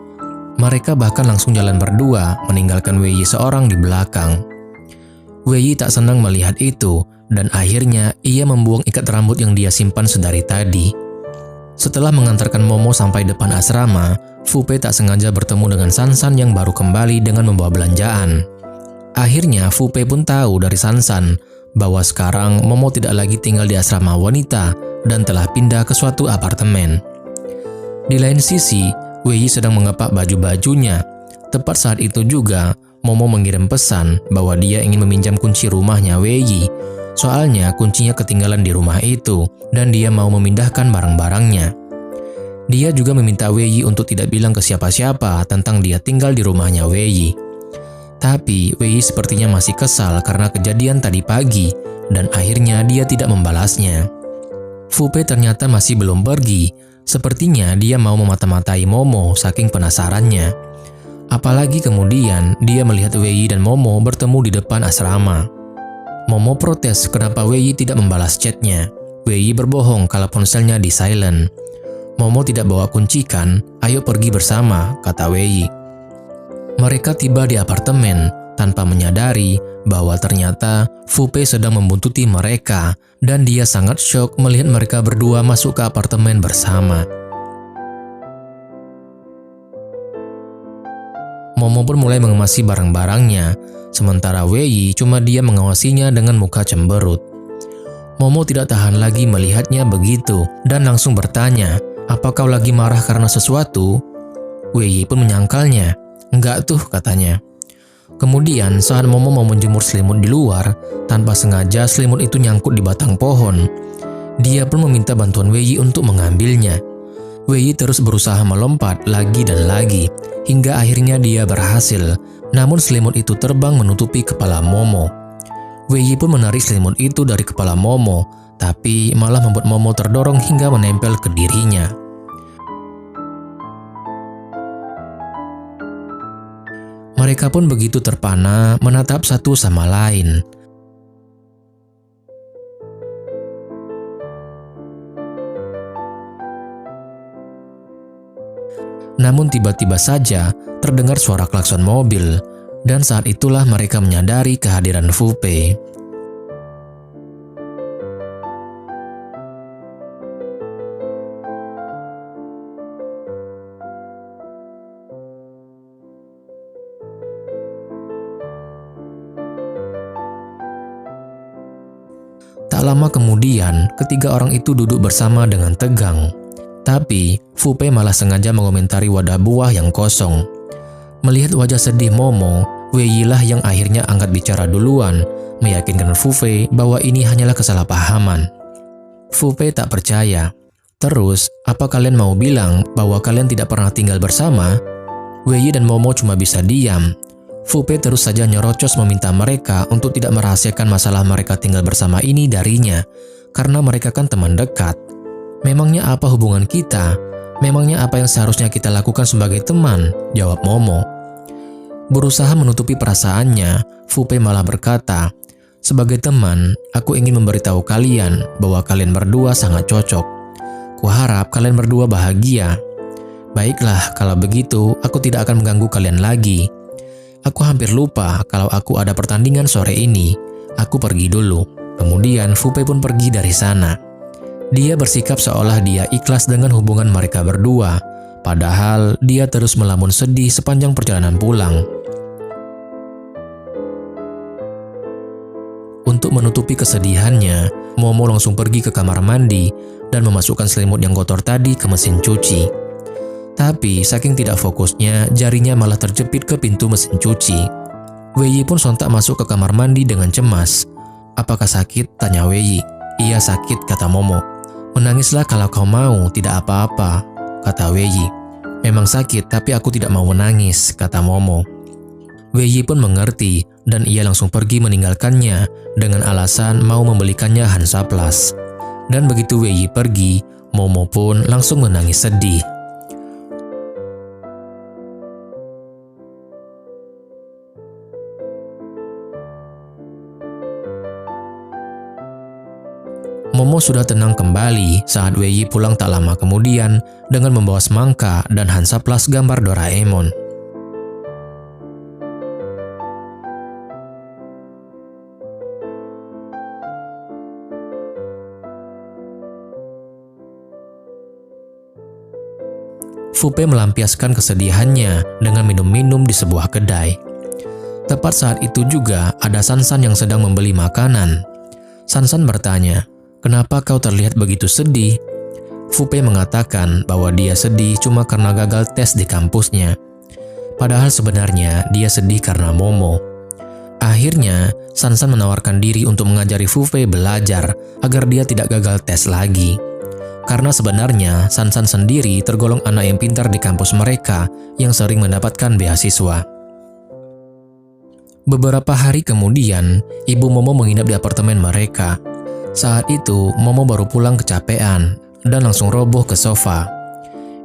B: Mereka bahkan langsung jalan berdua, meninggalkan Wei seorang di belakang. Wei tak senang melihat itu, dan akhirnya ia membuang ikat rambut yang dia simpan sedari tadi. Setelah mengantarkan Momo sampai depan asrama, Fu Pei tak sengaja bertemu dengan Sansan yang baru kembali dengan membawa belanjaan. Akhirnya Fu Pei pun tahu dari Sansan bahwa sekarang Momo tidak lagi tinggal di asrama wanita dan telah pindah ke suatu apartemen. Di lain sisi, Wei Yi sedang mengepak baju-bajunya. Tepat saat itu juga, Momo mengirim pesan bahwa dia ingin meminjam kunci rumahnya Wei Yi. Soalnya kuncinya ketinggalan di rumah itu dan dia mau memindahkan barang-barangnya. Dia juga meminta Wei Yi untuk tidak bilang ke siapa-siapa tentang dia tinggal di rumahnya Wei Yi. Tapi Wei Yi sepertinya masih kesal karena kejadian tadi pagi dan akhirnya dia tidak membalasnya. Fu Pei ternyata masih belum pergi. Sepertinya dia mau memata-matai Momo saking penasarannya. Apalagi kemudian dia melihat Wei Yi dan Momo bertemu di depan asrama. Momo protes kenapa Wei Yi tidak membalas chatnya. Wei Yi berbohong kalau ponselnya di silent. Momo tidak bawa kunci kan? Ayo pergi bersama, kata Wei Yi. Mereka tiba di apartemen tanpa menyadari bahwa ternyata Fu Pei sedang membuntuti mereka dan dia sangat syok melihat mereka berdua masuk ke apartemen bersama. Momo pun mulai mengemasi barang-barangnya, sementara Wei Yi cuma dia mengawasinya dengan muka cemberut. Momo tidak tahan lagi melihatnya begitu dan langsung bertanya, "Apa kau lagi marah karena sesuatu?" Wei Yi pun menyangkalnya. "Enggak tuh," katanya. Kemudian saat Momo mau menjemur selimut di luar, tanpa sengaja selimut itu nyangkut di batang pohon. Dia pun meminta bantuan Wei Yi untuk mengambilnya. Wei Yi terus berusaha melompat lagi dan lagi, hingga akhirnya dia berhasil. Namun selimut itu terbang menutupi kepala Momo. Wei Yi pun menarik selimut itu dari kepala Momo, tapi malah membuat Momo terdorong hingga menempel ke dirinya. Mereka pun begitu terpana menatap satu sama lain. Namun tiba-tiba saja terdengar suara klakson mobil, dan saat itulah mereka menyadari kehadiran Fu Pei. Tak lama kemudian, ketiga orang itu duduk bersama dengan tegang. Tapi, Fu Pei malah sengaja mengomentari wadah buah yang kosong. Melihat wajah sedih Momo, Wei Yi lah yang akhirnya angkat bicara duluan, meyakinkan Fu Pei bahwa ini hanyalah kesalahpahaman. Fu Pei tak percaya. "Terus, apa kalian mau bilang bahwa kalian tidak pernah tinggal bersama?" Wei Yi dan Momo cuma bisa diam. Fu Pei terus saja nyerocos meminta mereka untuk tidak merahasiakan masalah mereka tinggal bersama ini darinya, karena mereka kan teman dekat. "Memangnya apa hubungan kita? Memangnya apa yang seharusnya kita lakukan sebagai teman?" jawab Momo. Berusaha menutupi perasaannya, Fu Pei malah berkata, "Sebagai teman, aku ingin memberitahu kalian bahwa kalian berdua sangat cocok. Kuharap kalian berdua bahagia. Baiklah, kalau begitu aku tidak akan mengganggu kalian lagi. Aku hampir lupa kalau aku ada pertandingan sore ini. Aku pergi dulu." Kemudian Fu Pei pun pergi dari sana. Dia bersikap seolah dia ikhlas dengan hubungan mereka berdua, padahal dia terus melamun sedih sepanjang perjalanan pulang. Untuk menutupi kesedihannya, Momo langsung pergi ke kamar mandi dan memasukkan selimut yang kotor tadi ke mesin cuci. Tapi saking tidak fokusnya, jarinya malah terjepit ke pintu mesin cuci. Wei Yi pun sontak masuk ke kamar mandi dengan cemas. "Apakah sakit?" tanya Wei Yi. "Iya sakit," kata Momo. "Menangislah kalau kau mau, tidak apa-apa," kata Wei Yi. "Memang sakit, tapi aku tidak mau menangis," kata Momo. Wei Yi pun mengerti dan ia langsung pergi meninggalkannya dengan alasan mau membelikannya Hansaplast. Dan begitu Wei Yi pergi, Momo pun langsung menangis sedih. Momo sudah tenang kembali saat Wei Yi pulang tak lama kemudian dengan membawa semangka dan Hansaplast gambar Doraemon. Fu Pei melampiaskan kesedihannya dengan minum-minum di sebuah kedai. Tepat saat itu juga ada Sansan yang sedang membeli makanan. Sansan bertanya, "Kenapa kau terlihat begitu sedih?" Fu Pei mengatakan bahwa dia sedih cuma karena gagal tes di kampusnya. Padahal sebenarnya dia sedih karena Momo. Akhirnya, Sansan menawarkan diri untuk mengajari Fu Pei belajar agar dia tidak gagal tes lagi. Karena sebenarnya Sansan sendiri tergolong anak yang pintar di kampus mereka yang sering mendapatkan beasiswa. Beberapa hari kemudian, Ibu Momo menginap di apartemen mereka. Saat itu, Momo baru pulang kecapean dan langsung roboh ke sofa.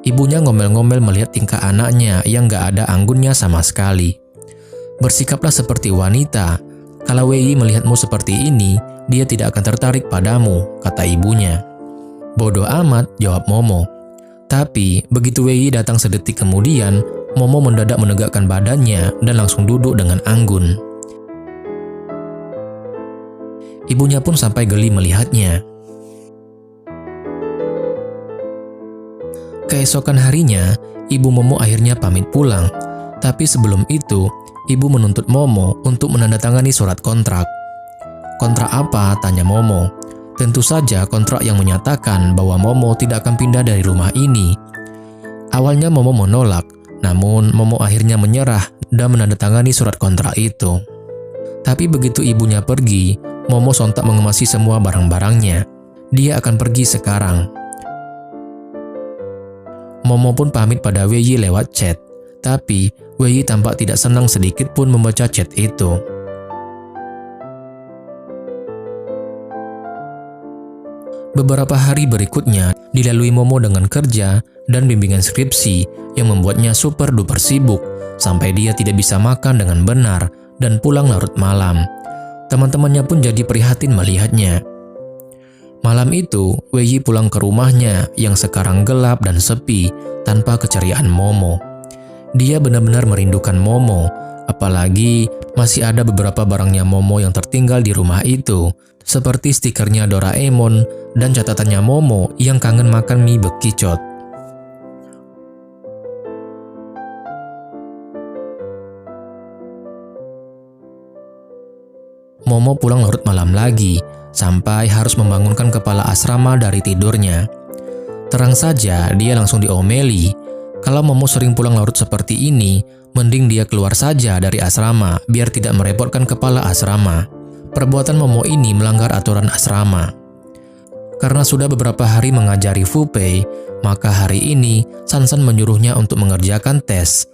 B: Ibunya ngomel-ngomel melihat tingkah anaknya yang gak ada anggunnya sama sekali. Bersikaplah seperti wanita. Kalau Wei melihatmu seperti ini, dia tidak akan tertarik padamu, kata ibunya. Bodoh amat, jawab Momo. Tapi, begitu Wei datang sedetik kemudian, Momo mendadak menegakkan badannya dan langsung duduk dengan anggun. Ibunya pun sampai geli melihatnya. Keesokan harinya, Ibu Momo akhirnya pamit pulang. Tapi sebelum itu, Ibu menuntut Momo untuk menandatangani surat kontrak. Kontrak apa? Tanya Momo. Tentu saja kontrak yang menyatakan bahwa Momo tidak akan pindah dari rumah ini. Awalnya Momo menolak, namun Momo akhirnya menyerah dan menandatangani surat kontrak itu. Tapi begitu ibunya pergi, Momo sontak mengemasi semua barang-barangnya. Dia akan pergi sekarang. Momo pun pamit pada Wei lewat chat. Tapi Wei tampak tidak senang sedikit pun membaca chat itu. Beberapa hari berikutnya dilalui Momo dengan kerja dan bimbingan skripsi yang membuatnya super duper sibuk sampai dia tidak bisa makan dengan benar dan pulang larut malam. Teman-temannya pun jadi prihatin melihatnya. Malam itu, Wei pulang ke rumahnya yang sekarang gelap dan sepi tanpa keceriaan Momo. Dia benar-benar merindukan Momo, apalagi masih ada beberapa barangnya Momo yang tertinggal di rumah itu, seperti stikernya Doraemon dan catatannya Momo yang kangen makan mie bekicot. Momo pulang larut malam lagi, sampai harus membangunkan kepala asrama dari tidurnya. Terang saja dia langsung diomeli. Kalau Momo sering pulang larut seperti ini, mending dia keluar saja dari asrama biar tidak merepotkan kepala asrama. Perbuatan Momo ini melanggar aturan asrama. Karena sudah beberapa hari mengajari Fu Pei, maka hari ini Sansan menyuruhnya untuk mengerjakan tes.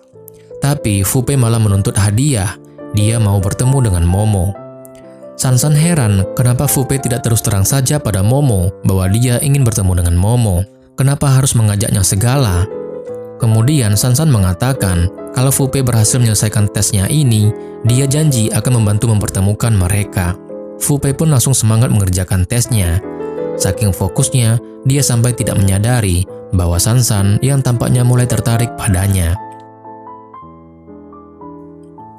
B: Tapi Fu Pei malah menuntut hadiah. Dia mau bertemu dengan Momo. Sansan heran kenapa Fu Pei tidak terus terang saja pada Momo bahwa dia ingin bertemu dengan Momo. Kenapa harus mengajaknya segala? Kemudian Sansan mengatakan kalau Fu Pei berhasil menyelesaikan tesnya ini, dia janji akan membantu mempertemukan mereka. Fu Pei pun langsung semangat mengerjakan tesnya. Saking fokusnya, dia sampai tidak menyadari bahwa Sansan yang tampaknya mulai tertarik padanya.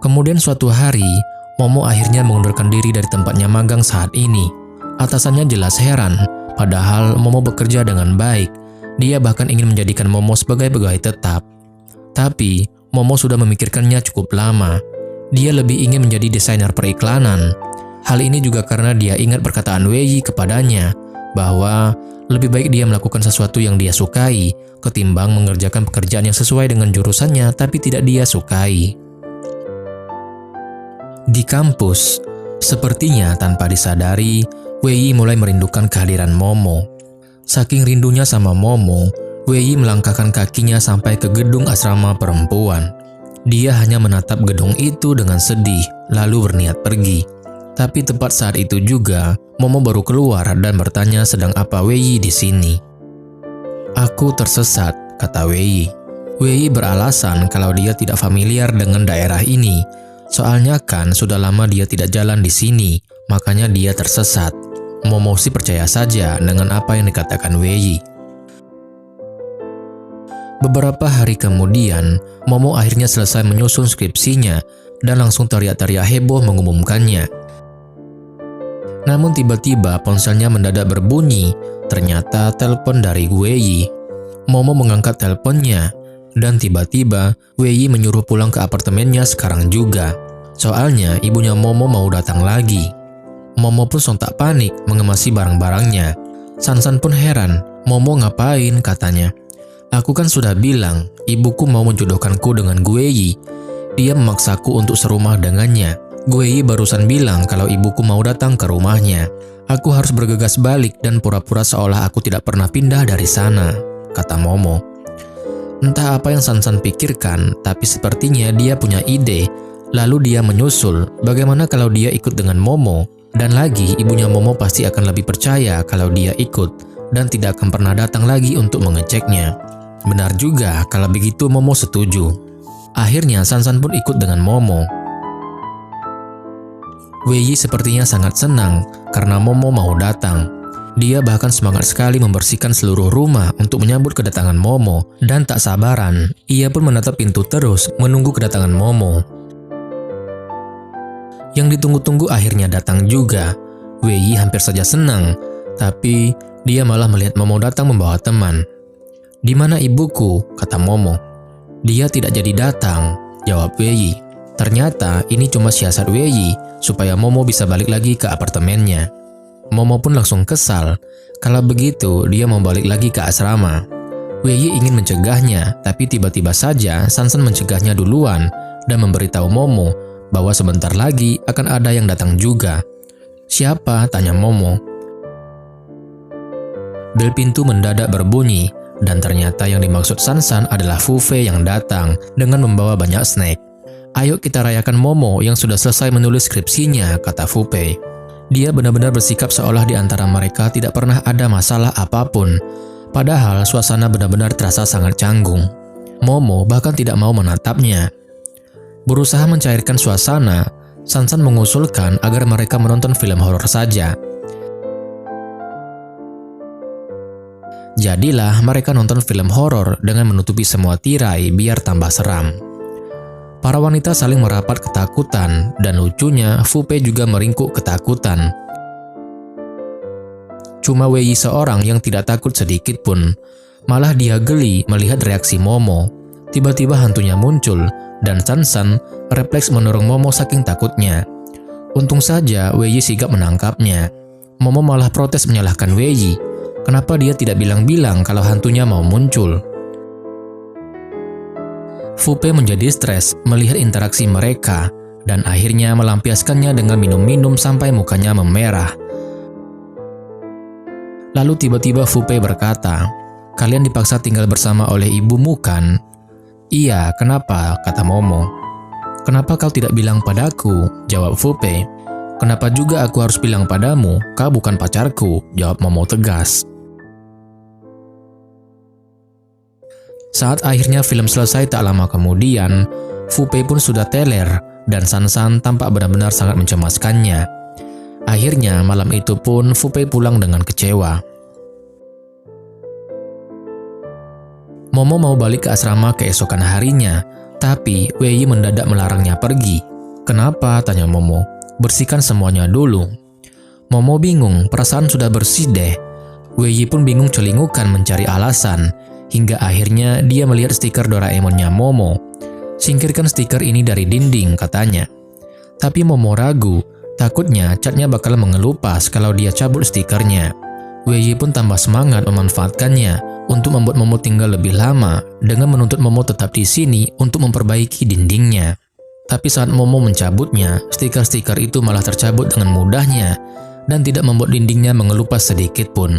B: Kemudian suatu hari, Momo akhirnya mengundurkan diri dari tempatnya magang saat ini. Atasannya jelas heran, padahal Momo bekerja dengan baik. Dia bahkan ingin menjadikan Momo sebagai pegawai tetap. Tapi, Momo sudah memikirkannya cukup lama. Dia lebih ingin menjadi desainer periklanan. Hal ini juga karena dia ingat perkataan Wei kepadanya, bahwa lebih baik dia melakukan sesuatu yang dia sukai, ketimbang mengerjakan pekerjaan yang sesuai dengan jurusannya tapi tidak dia sukai. Di kampus, sepertinya tanpa disadari, Wei mulai merindukan kehadiran Momo. Saking rindunya sama Momo, Wei melangkahkan kakinya sampai ke gedung asrama perempuan. Dia hanya menatap gedung itu dengan sedih, lalu berniat pergi. Tapi tepat saat itu juga, Momo baru keluar dan bertanya sedang apa Wei di sini. Aku tersesat, kata Wei. Wei beralasan kalau dia tidak familiar dengan daerah ini. Soalnya kan sudah lama dia tidak jalan di sini, makanya dia tersesat. Momo sih percaya saja dengan apa yang dikatakan Wei. Beberapa hari kemudian, Momo akhirnya selesai menyusun skripsinya dan langsung teriak-teriak heboh mengumumkannya. Namun tiba-tiba ponselnya mendadak berbunyi, ternyata telepon dari Wei. Momo mengangkat teleponnya, dan tiba-tiba Wei menyuruh pulang ke apartemennya sekarang juga. Soalnya ibunya Momo mau datang lagi. Momo pun sontak panik mengemasi barang-barangnya. Sansan pun heran "Momo ngapain?" katanya. "Aku kan sudah bilang, ibuku mau menjodohkanku dengan Gueyi. Dia memaksaku untuk serumah dengannya. Gueyi barusan bilang kalau ibuku mau datang ke rumahnya. Aku harus bergegas balik dan pura-pura seolah aku tidak pernah pindah dari sana," kata Momo. Entah apa yang Sansan pikirkan, tapi sepertinya dia punya ide. Lalu dia menyusul, bagaimana kalau dia ikut dengan Momo? Dan lagi, ibunya Momo pasti akan lebih percaya kalau dia ikut, dan tidak akan pernah datang lagi untuk mengeceknya. Benar juga, kalau begitu Momo setuju. Akhirnya Sansan pun ikut dengan Momo. Wei sepertinya sangat senang karena Momo mau datang. Dia bahkan semangat sekali membersihkan seluruh rumah untuk menyambut kedatangan Momo, dan tak sabaran, ia pun menatap pintu terus menunggu kedatangan Momo. Yang ditunggu-tunggu akhirnya datang juga. Wei hampir saja senang, tapi dia malah melihat Momo datang membawa teman. "Di mana ibuku?" kata Momo. "Dia tidak jadi datang," jawab Wei. Ternyata ini cuma siasat Wei supaya Momo bisa balik lagi ke apartemennya. Momo pun langsung kesal. Kalau begitu, dia mau balik lagi ke asrama. Wei ingin mencegahnya, tapi tiba-tiba saja Sansan mencegahnya duluan dan memberitahu Momo bahwa sebentar lagi akan ada yang datang juga. "Siapa?" tanya Momo. Bel pintu mendadak berbunyi, dan ternyata yang dimaksud Sansan adalah Fu Fei yang datang dengan membawa banyak snack. "Ayo kita rayakan Momo yang sudah selesai menulis skripsinya," kata Fu Fei. Dia benar-benar bersikap seolah di antara mereka tidak pernah ada masalah apapun. Padahal suasana benar-benar terasa sangat canggung. Momo bahkan tidak mau menatapnya. Berusaha mencairkan suasana, Sansan mengusulkan agar mereka menonton film horor saja. Jadilah mereka nonton film horor dengan menutupi semua tirai biar tambah seram. Para wanita saling merapat ketakutan, dan lucunya Fu Pei juga meringkuk ketakutan. Cuma Wei seorang yang tidak takut sedikit pun. Malah dia geli melihat reaksi Momo. Tiba-tiba hantunya muncul, dan Sansan refleks mendorong Momo saking takutnya. Untung saja Wei sigap menangkapnya. Momo malah protes menyalahkan Wei. Kenapa dia tidak bilang-bilang kalau hantunya mau muncul? Fu Pei menjadi stres melihat interaksi mereka, dan akhirnya melampiaskannya dengan minum-minum sampai mukanya memerah. Lalu tiba-tiba Fu Pei berkata, "Kalian dipaksa tinggal bersama oleh ibumu kan?" "Iya, kenapa?" kata Momo. "Kenapa kau tidak bilang padaku?" jawab Fu Pei. "Kenapa juga aku harus bilang padamu? Kau bukan pacarku," jawab Momo tegas. Saat akhirnya film selesai tak lama kemudian, Fu Pei pun sudah teler, dan Sansan tampak benar-benar sangat mencemaskannya. Akhirnya malam itu pun Fu Pei pulang dengan kecewa. Momo mau balik ke asrama keesokan harinya, tapi Wei mendadak melarangnya pergi. "Kenapa?" tanya Momo. "Bersihkan semuanya dulu." Momo bingung, perasaan sudah bersih deh. Wei pun bingung celingukan mencari alasan, hingga akhirnya dia melihat stiker Doraemonnya Momo. "Singkirkan stiker ini dari dinding," katanya. Tapi Momo ragu, takutnya catnya bakal mengelupas kalau dia cabut stikernya. Wei pun tambah semangat memanfaatkannya untuk membuat Momo tinggal lebih lama dengan menuntut Momo tetap di sini untuk memperbaiki dindingnya. Tapi saat Momo mencabutnya, stiker-stiker itu malah tercabut dengan mudahnya dan tidak membuat dindingnya mengelupas sedikit pun.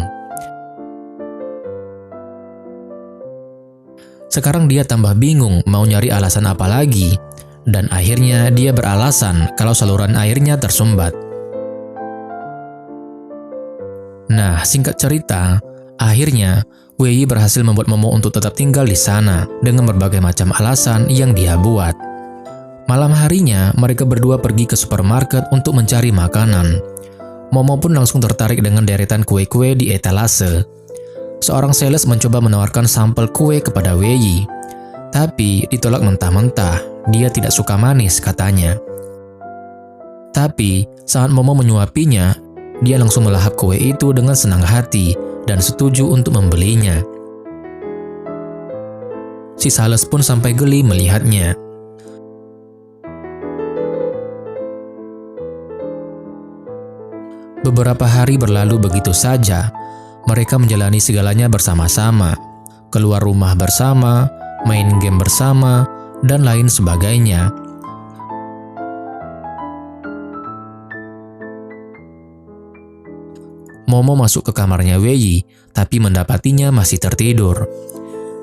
B: Sekarang dia tambah bingung mau nyari alasan apa lagi, dan akhirnya dia beralasan kalau saluran airnya tersumbat. Nah, singkat cerita, akhirnya Wei berhasil membuat Momo untuk tetap tinggal di sana dengan berbagai macam alasan yang dia buat. Malam harinya, mereka berdua pergi ke supermarket untuk mencari makanan. Momo pun langsung tertarik dengan deretan kue-kue di etalase. Seorang sales mencoba menawarkan sampel kue kepada Wei, tapi ditolak mentah-mentah. Dia tidak suka manis, katanya. Tapi saat Momo menyuapinya, dia langsung melahap kue itu dengan senang hati dan setuju untuk membelinya. Si sales pun sampai geli melihatnya. Beberapa hari berlalu begitu saja. Mereka menjalani segalanya bersama-sama, keluar rumah bersama, main game bersama, dan lain sebagainya. Momo masuk ke kamarnya Wei, tapi mendapatinya masih tertidur.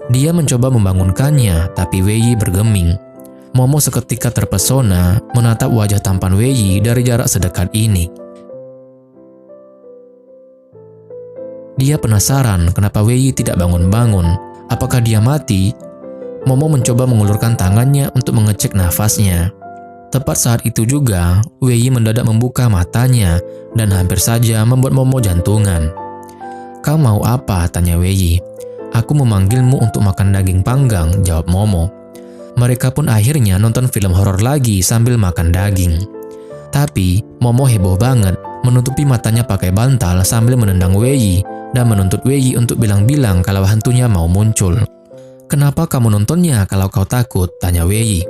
B: Dia mencoba membangunkannya, tapi Wei bergeming. Momo seketika terpesona menatap wajah tampan Wei dari jarak sedekat ini. Dia penasaran kenapa Wei tidak bangun-bangun. Apakah dia mati? Momo mencoba mengulurkan tangannya untuk mengecek nafasnya. Tepat saat itu juga, Wei mendadak membuka matanya dan hampir saja membuat Momo jantungan. "Kau mau apa?" tanya Wei. "Aku memanggilmu untuk makan daging panggang," jawab Momo. Mereka pun akhirnya nonton film horor lagi sambil makan daging. Tapi Momo heboh banget, menutupi matanya pakai bantal sambil menendang Wei dan menuntut Wei untuk bilang-bilang kalau hantunya mau muncul. "Kenapa kamu nontonnya kalau kau takut?" tanya Wei.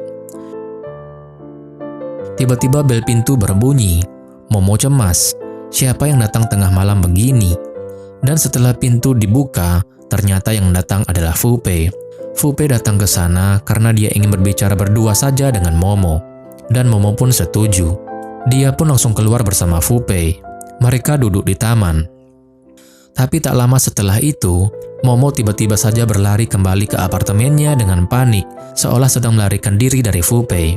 B: Tiba-tiba bel pintu berbunyi. Momo cemas. Siapa yang datang tengah malam begini? Dan setelah pintu dibuka, ternyata yang datang adalah Fu Pei. Fu Pei datang ke sana karena dia ingin berbicara berdua saja dengan Momo. Dan Momo pun setuju. Dia pun langsung keluar bersama Fu Pei. Mereka duduk di taman. Tapi tak lama setelah itu, Momo tiba-tiba saja berlari kembali ke apartemennya dengan panik, seolah sedang melarikan diri dari Fu Pei.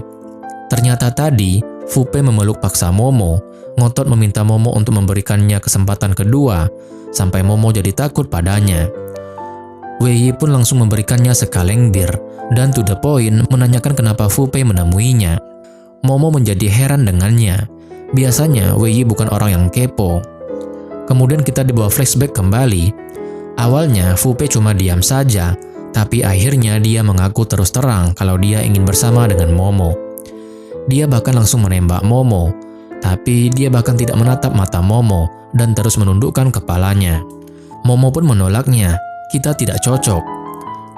B: Ternyata tadi, Fu Pei memeluk paksa Momo, ngotot meminta Momo untuk memberikannya kesempatan kedua, sampai Momo jadi takut padanya. Wei pun langsung memberikannya sekaleng bir, dan to the point menanyakan kenapa Fu Pei menemuinya. Momo menjadi heran dengannya. Biasanya Wei bukan orang yang kepo. Kemudian kita dibawa flashback kembali. Awalnya Fu Pei cuma diam saja, tapi akhirnya dia mengaku terus terang kalau dia ingin bersama dengan Momo. Dia bahkan langsung menembak Momo, tapi dia bahkan tidak menatap mata Momo dan terus menundukkan kepalanya. Momo pun menolaknya, "Kita tidak cocok."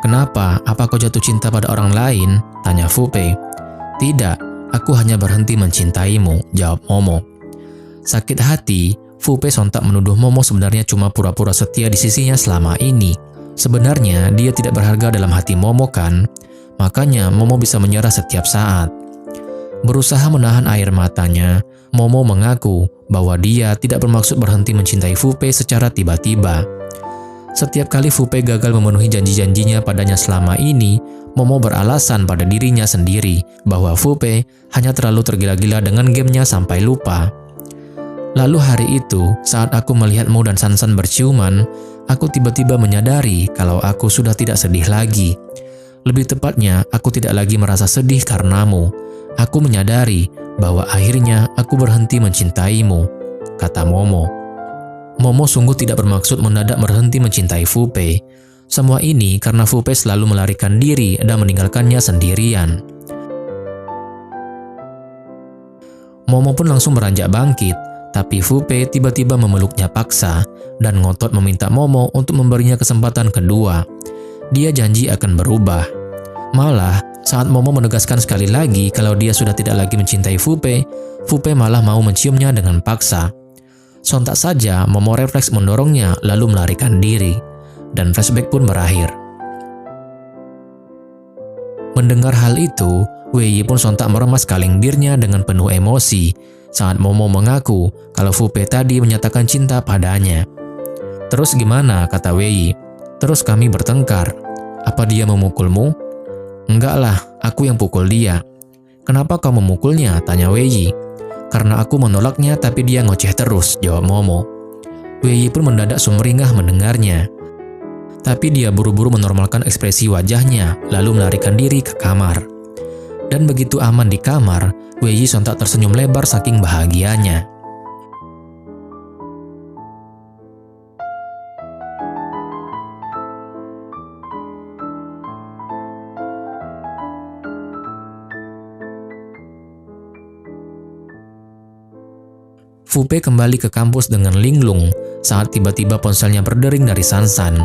B: "Kenapa? Apa kau jatuh cinta pada orang lain?" tanya Fu Pei. "Tidak, aku hanya berhenti mencintaimu," jawab Momo. Sakit hati, Fu Pei sontak menuduh Momo sebenarnya cuma pura-pura setia di sisinya selama ini. Sebenarnya dia tidak berharga dalam hati Momo kan? Makanya Momo bisa menyerah setiap saat. Berusaha menahan air matanya, Momo mengaku bahwa dia tidak bermaksud berhenti mencintai Fu Pei secara tiba-tiba. Setiap kali Fu Pei gagal memenuhi janji-janjinya padanya selama ini, Momo beralasan pada dirinya sendiri bahwa Fu Pei hanya terlalu tergila-gila dengan gamenya sampai lupa. "Lalu hari itu, saat aku melihatmu dan Sansan berciuman, aku tiba-tiba menyadari kalau aku sudah tidak sedih lagi. Lebih tepatnya, aku tidak lagi merasa sedih karenamu. Aku menyadari bahwa akhirnya aku berhenti mencintaimu," kata Momo. Momo sungguh tidak bermaksud mendadak berhenti mencintai Fu Pei. Semua ini karena Fu Pei selalu melarikan diri dan meninggalkannya sendirian. Momo pun langsung beranjak bangkit, tapi Fu Pei tiba-tiba memeluknya paksa dan ngotot meminta Momo untuk memberinya kesempatan kedua. Dia janji akan berubah. Malah, saat Momo menegaskan sekali lagi kalau dia sudah tidak lagi mencintai Fu Pei malah mau menciumnya dengan paksa. Sontak saja Momo refleks mendorongnya lalu melarikan diri, dan flashback pun berakhir. Mendengar hal itu, Wei pun sontak meremas kaleng birnya dengan penuh emosi saat Momo mengaku kalau Fu Pei tadi menyatakan cinta padanya. "Terus gimana?" kata Wei. "Terus kami bertengkar. Apa dia memukulmu?" "Enggak lah, aku yang pukul dia." "Kenapa kau memukulnya?" tanya Wei. "Karena aku menolaknya tapi dia ngoceh terus," jawab Momo. Wei pun mendadak sumringah mendengarnya. Tapi dia buru-buru menormalkan ekspresi wajahnya lalu melarikan diri ke kamar. Dan begitu aman di kamar, Wei sontak tersenyum lebar saking bahagianya. Fu Pei kembali ke kampus dengan linglung saat tiba-tiba ponselnya berdering dari Sansan.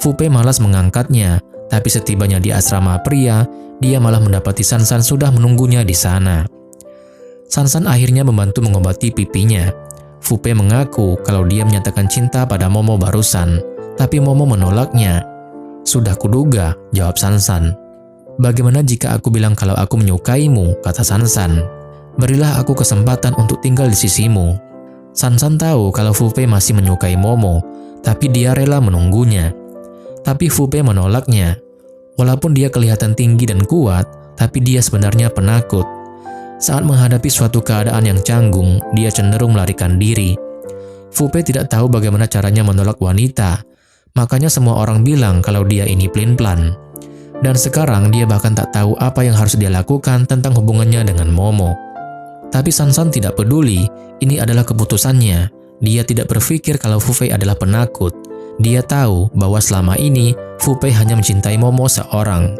B: Fu Pei malas mengangkatnya, tapi setibanya di asrama pria, dia malah mendapati Sansan sudah menunggunya di sana. Sansan akhirnya membantu mengobati pipinya. Fu Pei mengaku kalau dia menyatakan cinta pada Momo barusan, tapi Momo menolaknya. Sudah kuduga, jawab Sansan. Bagaimana jika aku bilang kalau aku menyukaimu, kata Sansan. Berilah aku kesempatan untuk tinggal di sisimu. Sansan tahu kalau Fu Pei masih menyukai Momo, tapi dia rela menunggunya. Tapi Fu Pei menolaknya. Walaupun dia kelihatan tinggi dan kuat, tapi dia sebenarnya penakut. Saat menghadapi suatu keadaan yang canggung, dia cenderung melarikan diri. Fu Pei tidak tahu bagaimana caranya menolak wanita, makanya semua orang bilang kalau dia ini pelin-pelan. Dan sekarang dia bahkan tak tahu apa yang harus dia lakukan tentang hubungannya dengan Momo. Tapi Sansan tidak peduli, ini adalah keputusannya. Dia tidak berpikir kalau Fu Pei adalah penakut. Dia tahu bahwa selama ini Fu Pei hanya mencintai Momo seorang.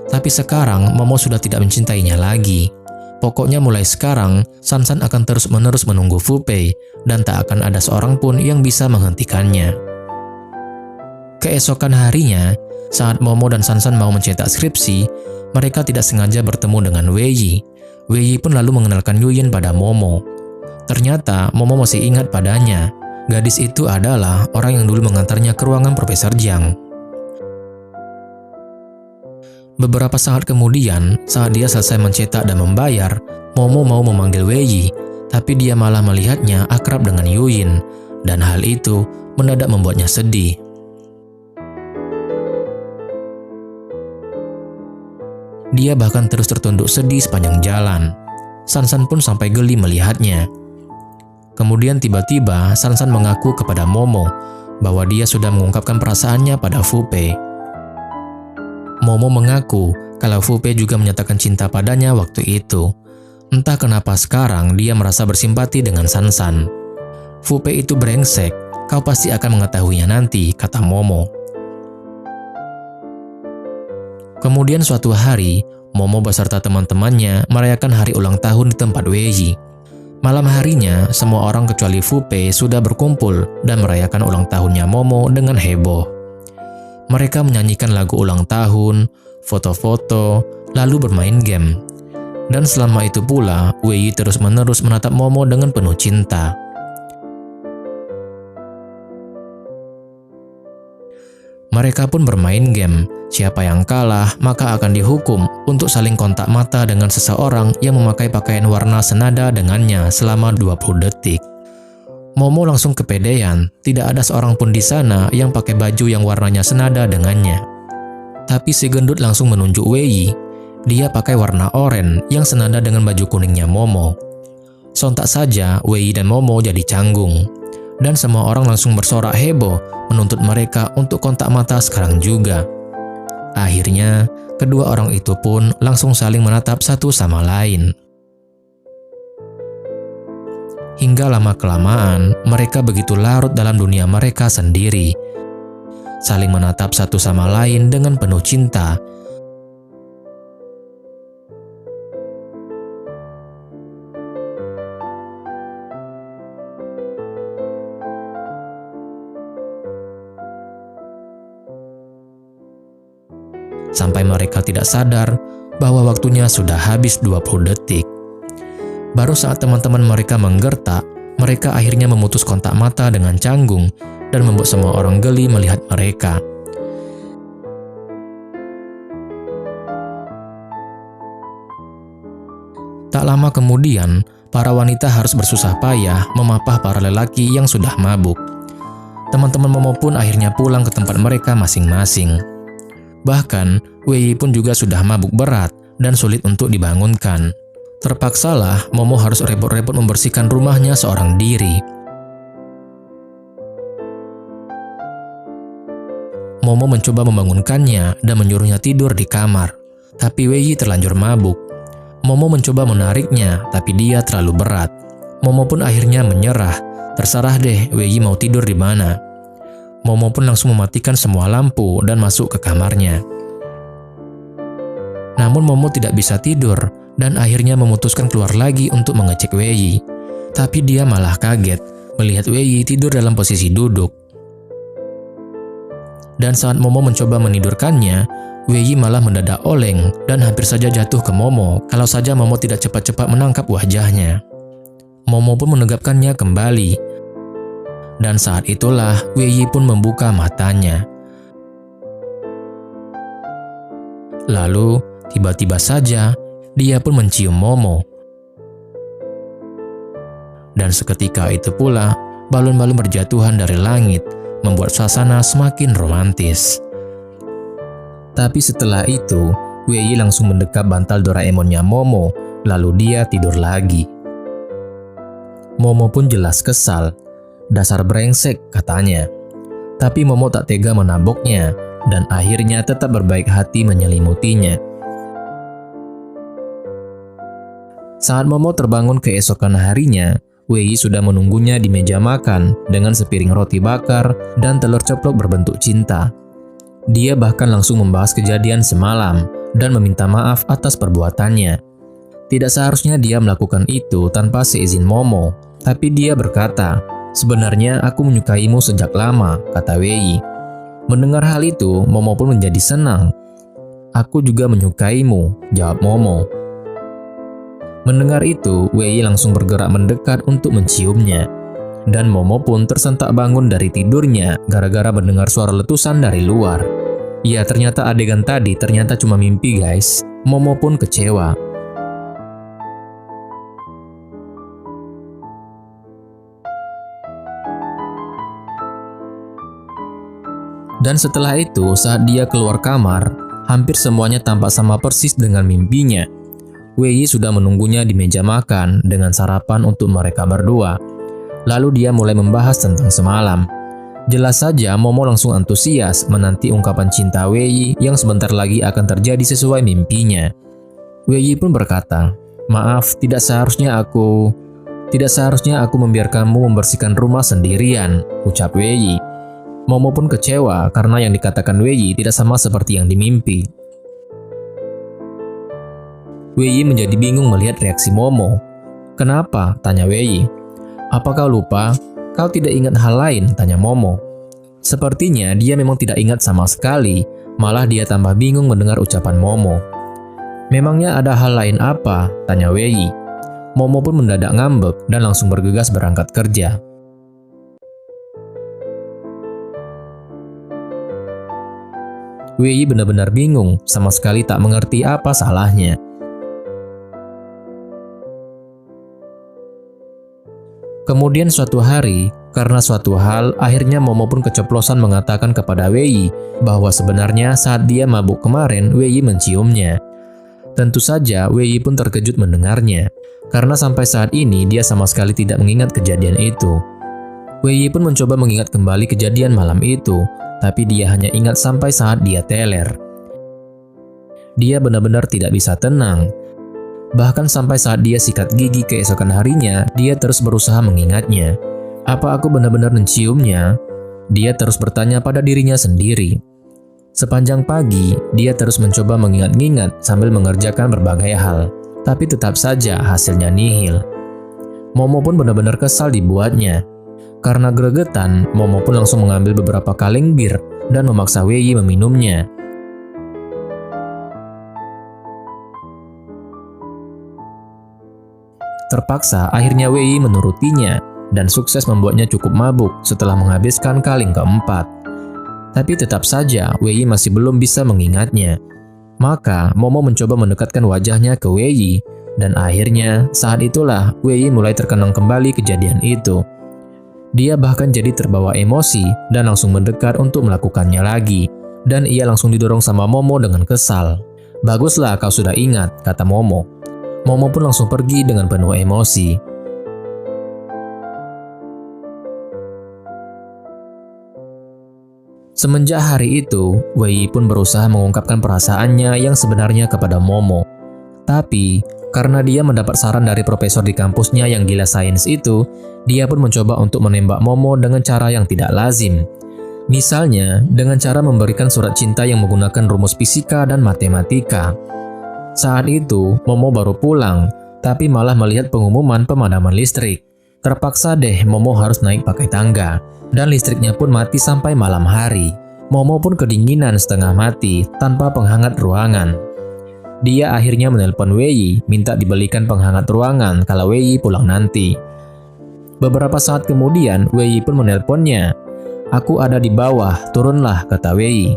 B: Tapi sekarang Momo sudah tidak mencintainya lagi. Pokoknya mulai sekarang, Sansan akan terus-menerus menunggu Fu Pei dan tak akan ada seorang pun yang bisa menghentikannya. Keesokan harinya, saat Momo dan Sansan mau mencetak skripsi, mereka tidak sengaja bertemu dengan Wei Yi. Wei Yi pun lalu mengenalkan Yuyin pada Momo. Ternyata Momo masih ingat padanya. Gadis itu adalah orang yang dulu mengantarnya ke ruangan Profesor Jiang. Beberapa saat kemudian, saat dia selesai mencetak dan membayar, Momo mau memanggil Wei Yi, tapi dia malah melihatnya akrab dengan Yuyin, dan hal itu mendadak membuatnya sedih. Dia bahkan terus tertunduk sedih sepanjang jalan. Sansan pun sampai geli melihatnya. Kemudian tiba-tiba Sansan mengaku kepada Momo bahwa dia sudah mengungkapkan perasaannya pada Fu Pei. Momo mengaku kalau Fu Pei juga menyatakan cinta padanya waktu itu. Entah kenapa sekarang dia merasa bersimpati dengan Sansan. Fu Pei itu brengsek, kau pasti akan mengetahuinya nanti, kata Momo. Kemudian suatu hari, Momo beserta teman-temannya merayakan hari ulang tahun di tempat Wei Yi. Malam harinya, semua orang kecuali Fu Pei sudah berkumpul dan merayakan ulang tahunnya Momo dengan heboh. Mereka menyanyikan lagu ulang tahun, foto-foto, lalu bermain game. Dan selama itu pula, Wei Yi terus-menerus menatap Momo dengan penuh cinta. Mereka pun bermain game. Siapa yang kalah, maka akan dihukum untuk saling kontak mata dengan seseorang yang memakai pakaian warna senada dengannya selama 20 detik. Momo langsung kepedean, tidak ada seorang pun di sana yang pakai baju yang warnanya senada dengannya. Tapi si gendut langsung menunjuk Wei Yi. Dia pakai warna oranye yang senada dengan baju kuningnya Momo. Sontak saja Wei Yi dan Momo jadi canggung. Dan semua orang langsung bersorak heboh menuntut mereka untuk kontak mata sekarang juga. Akhirnya, kedua orang itu pun langsung saling menatap satu sama lain. Hingga lama-kelamaan, mereka begitu larut dalam dunia mereka sendiri. Saling menatap satu sama lain dengan penuh cinta. Sampai mereka tidak sadar bahwa waktunya sudah habis 20 detik. Baru saat teman-teman mereka menggertak, mereka akhirnya memutus kontak mata dengan canggung dan membuat semua orang geli melihat mereka. Tak lama kemudian, para wanita harus bersusah payah memapah para lelaki yang sudah mabuk. Teman-teman Momo pun akhirnya pulang ke tempat mereka masing-masing. Bahkan, Wei Yi pun juga sudah mabuk berat dan sulit untuk dibangunkan. Terpaksalah Momo harus repot-repot membersihkan rumahnya seorang diri. Momo mencoba membangunkannya dan menyuruhnya tidur di kamar. Tapi Wei Yi terlanjur mabuk. Momo mencoba menariknya, tapi dia terlalu berat. Momo pun akhirnya menyerah. Terserah deh Wei Yi mau tidur di mana. Momo pun langsung mematikan semua lampu dan masuk ke kamarnya. Namun Momo tidak bisa tidur dan akhirnya memutuskan keluar lagi untuk mengecek Wei Yi. Tapi dia malah kaget melihat Wei Yi tidur dalam posisi duduk. Dan saat Momo mencoba menidurkannya, Wei Yi malah mendadak oleng dan hampir saja jatuh ke Momo kalau saja Momo tidak cepat-cepat menangkap wajahnya. Momo pun menegapkannya kembali. Dan saat itulah Wei Yi pun membuka matanya. Lalu, tiba-tiba saja, dia pun mencium Momo. Dan seketika itu pula, balon-balon berjatuhan dari langit, membuat suasana semakin romantis. Tapi setelah itu, Wei Yi langsung mendekap bantal Doraemonnya Momo, lalu dia tidur lagi. Momo pun jelas kesal. Dasar brengsek, katanya. Tapi Momo tak tega menaboknya, dan akhirnya tetap berbaik hati menyelimutinya. Saat Momo terbangun keesokan harinya, Wei Yi sudah menunggunya di meja makan dengan sepiring roti bakar dan telur ceplok berbentuk cinta. Dia bahkan langsung membahas kejadian semalam dan meminta maaf atas perbuatannya. Tidak seharusnya dia melakukan itu tanpa seizin Momo, tapi dia berkata, "Sebenarnya aku menyukaimu sejak lama," kata Wei Yi. Mendengar hal itu, Momo pun menjadi senang. "Aku juga menyukaimu," jawab Momo. Mendengar itu, Wei Yi langsung bergerak mendekat untuk menciumnya. Dan Momo pun tersentak bangun dari tidurnya gara-gara mendengar suara letusan dari luar. Ya, ternyata adegan tadi ternyata cuma mimpi, guys. Momo pun kecewa. Dan setelah itu, saat dia keluar kamar, hampir semuanya tampak sama persis dengan mimpinya. Wei Yi sudah menunggunya di meja makan dengan sarapan untuk mereka berdua. Lalu dia mulai membahas tentang semalam. Jelas saja Momo langsung antusias menanti ungkapan cinta Wei Yi yang sebentar lagi akan terjadi sesuai mimpinya. Wei Yi pun berkata, "Maaf, tidak seharusnya aku membiarkanmu membersihkan rumah sendirian," ucap Wei Yi. Momo pun kecewa karena yang dikatakan Wei Yi tidak sama seperti yang dimimpi. Wei Yi menjadi bingung melihat reaksi Momo. "Kenapa?" tanya Wei Yi. "Apa kau lupa? Kau tidak ingat hal lain?" tanya Momo. Sepertinya dia memang tidak ingat sama sekali, malah dia tambah bingung mendengar ucapan Momo. "Memangnya ada hal lain apa?" tanya Wei Yi. Momo pun mendadak ngambek dan langsung bergegas berangkat kerja. Wei Yi benar-benar bingung, sama sekali tak mengerti apa salahnya. Kemudian suatu hari, karena suatu hal, akhirnya Momo pun keceplosan mengatakan kepada Wei Yi bahwa sebenarnya saat dia mabuk kemarin, Wei Yi menciumnya. Tentu saja Wei Yi pun terkejut mendengarnya, karena sampai saat ini dia sama sekali tidak mengingat kejadian itu. Wei Yi pun mencoba mengingat kembali kejadian malam itu, tapi dia hanya ingat sampai saat dia teler. Dia benar-benar tidak bisa tenang. Bahkan sampai saat dia sikat gigi keesokan harinya, dia terus berusaha mengingatnya. "Apa aku benar-benar menciumnya?" Dia terus bertanya pada dirinya sendiri. Sepanjang pagi, dia terus mencoba mengingat-ingat sambil mengerjakan berbagai hal. Tapi tetap saja hasilnya nihil. Momo pun benar-benar kesal dibuatnya. Karena gregetan, Momo pun langsung mengambil beberapa kaleng bir dan memaksa Wei Yi meminumnya. Terpaksa, akhirnya Wei Yi menurutinya dan sukses membuatnya cukup mabuk setelah menghabiskan kaleng keempat. Tapi tetap saja Wei Yi masih belum bisa mengingatnya. Maka Momo mencoba mendekatkan wajahnya ke Wei Yi dan akhirnya saat itulah Wei Yi mulai terkenang kembali kejadian itu. Dia bahkan jadi terbawa emosi dan langsung mendekat untuk melakukannya lagi. Dan ia langsung didorong sama Momo dengan kesal. "Baguslah kau sudah ingat," kata Momo. Momo pun langsung pergi dengan penuh emosi. Semenjak hari itu, Wei Yi pun berusaha mengungkapkan perasaannya yang sebenarnya kepada Momo. Tapi, karena dia mendapat saran dari profesor di kampusnya yang gila sains itu, dia pun mencoba untuk menembak Momo dengan cara yang tidak lazim. Misalnya, dengan cara memberikan surat cinta yang menggunakan rumus fisika dan matematika. Saat itu, Momo baru pulang, tapi malah melihat pengumuman pemadaman listrik. Terpaksa deh Momo harus naik pakai tangga, dan listriknya pun mati sampai malam hari. Momo pun kedinginan setengah mati tanpa penghangat ruangan. Dia akhirnya menelpon Wei Yi, minta dibelikan penghangat ruangan kalau Wei Yi pulang nanti. Beberapa saat kemudian, Wei pun menelponnya. "Aku ada di bawah, turunlah," kata Wei.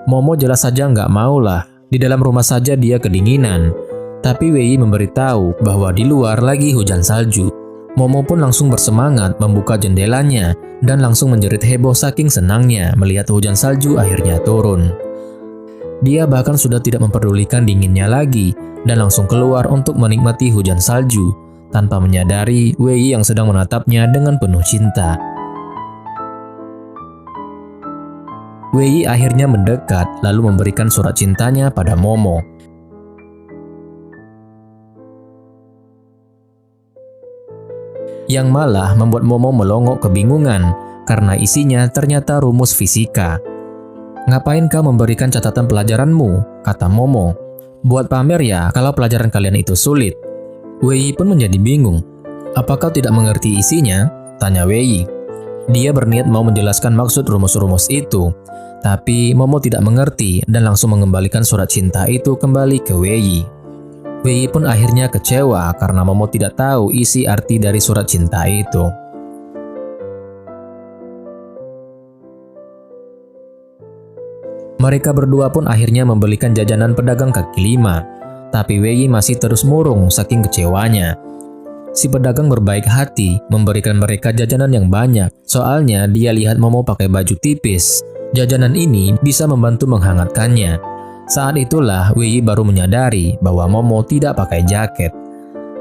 B: Momo jelas saja nggak maulah, di dalam rumah saja dia kedinginan. Tapi Wei memberitahu bahwa di luar lagi hujan salju. Momo pun langsung bersemangat membuka jendelanya dan langsung menjerit heboh saking senangnya melihat hujan salju akhirnya turun. Dia bahkan sudah tidak memperdulikan dinginnya lagi dan langsung keluar untuk menikmati hujan salju tanpa menyadari Wei yang sedang menatapnya dengan penuh cinta. Wei akhirnya mendekat lalu memberikan surat cintanya pada Momo. Yang malah membuat Momo melongo kebingungan karena isinya ternyata rumus fisika. "Ngapain kau memberikan catatan pelajaranmu?" kata Momo. "Buat pamer ya kalau pelajaran kalian itu sulit." Wei pun menjadi bingung. "Apa kau tidak mengerti isinya?" tanya Wei. Dia berniat mau menjelaskan maksud rumus-rumus itu, tapi Momo tidak mengerti dan langsung mengembalikan surat cinta itu kembali ke Wei. Wei pun akhirnya kecewa karena Momo tidak tahu isi arti dari surat cinta itu. Mereka berdua pun akhirnya membelikan jajanan pedagang kaki lima, tapi Wei masih terus murung saking kecewanya. Si pedagang berbaik hati memberikan mereka jajanan yang banyak, soalnya dia lihat Momo pakai baju tipis. Jajanan ini bisa membantu menghangatkannya. Saat itulah Wei baru menyadari bahwa Momo tidak pakai jaket.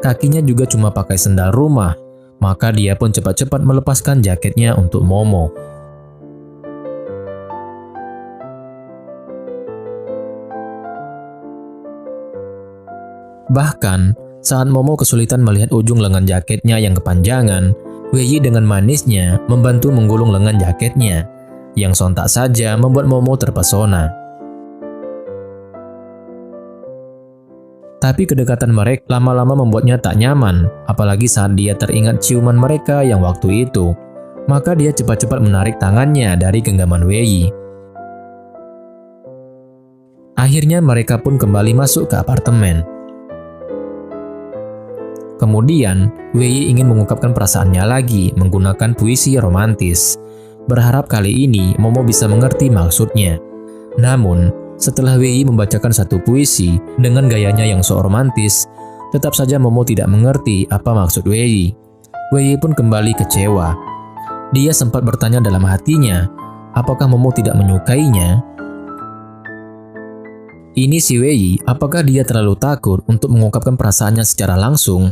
B: Kakinya juga cuma pakai sendal rumah, maka dia pun cepat-cepat melepaskan jaketnya untuk Momo. Bahkan, saat Momo kesulitan melihat ujung lengan jaketnya yang kepanjangan, Wei dengan manisnya membantu menggulung lengan jaketnya, yang sontak saja membuat Momo terpesona. Tapi kedekatan mereka lama-lama membuatnya tak nyaman, apalagi saat dia teringat ciuman mereka yang waktu itu. Maka dia cepat-cepat menarik tangannya dari genggaman Wei. Akhirnya mereka pun kembali masuk ke apartemen. Kemudian, Wei ingin mengungkapkan perasaannya lagi menggunakan puisi romantis. Berharap kali ini Momo bisa mengerti maksudnya. Namun, setelah Wei membacakan satu puisi dengan gayanya yang so romantis, tetap saja Momo tidak mengerti apa maksud Wei. Wei pun kembali kecewa. Dia sempat bertanya dalam hatinya, apakah Momo tidak menyukainya? Ini si Wei, apakah dia terlalu takut untuk mengungkapkan perasaannya secara langsung?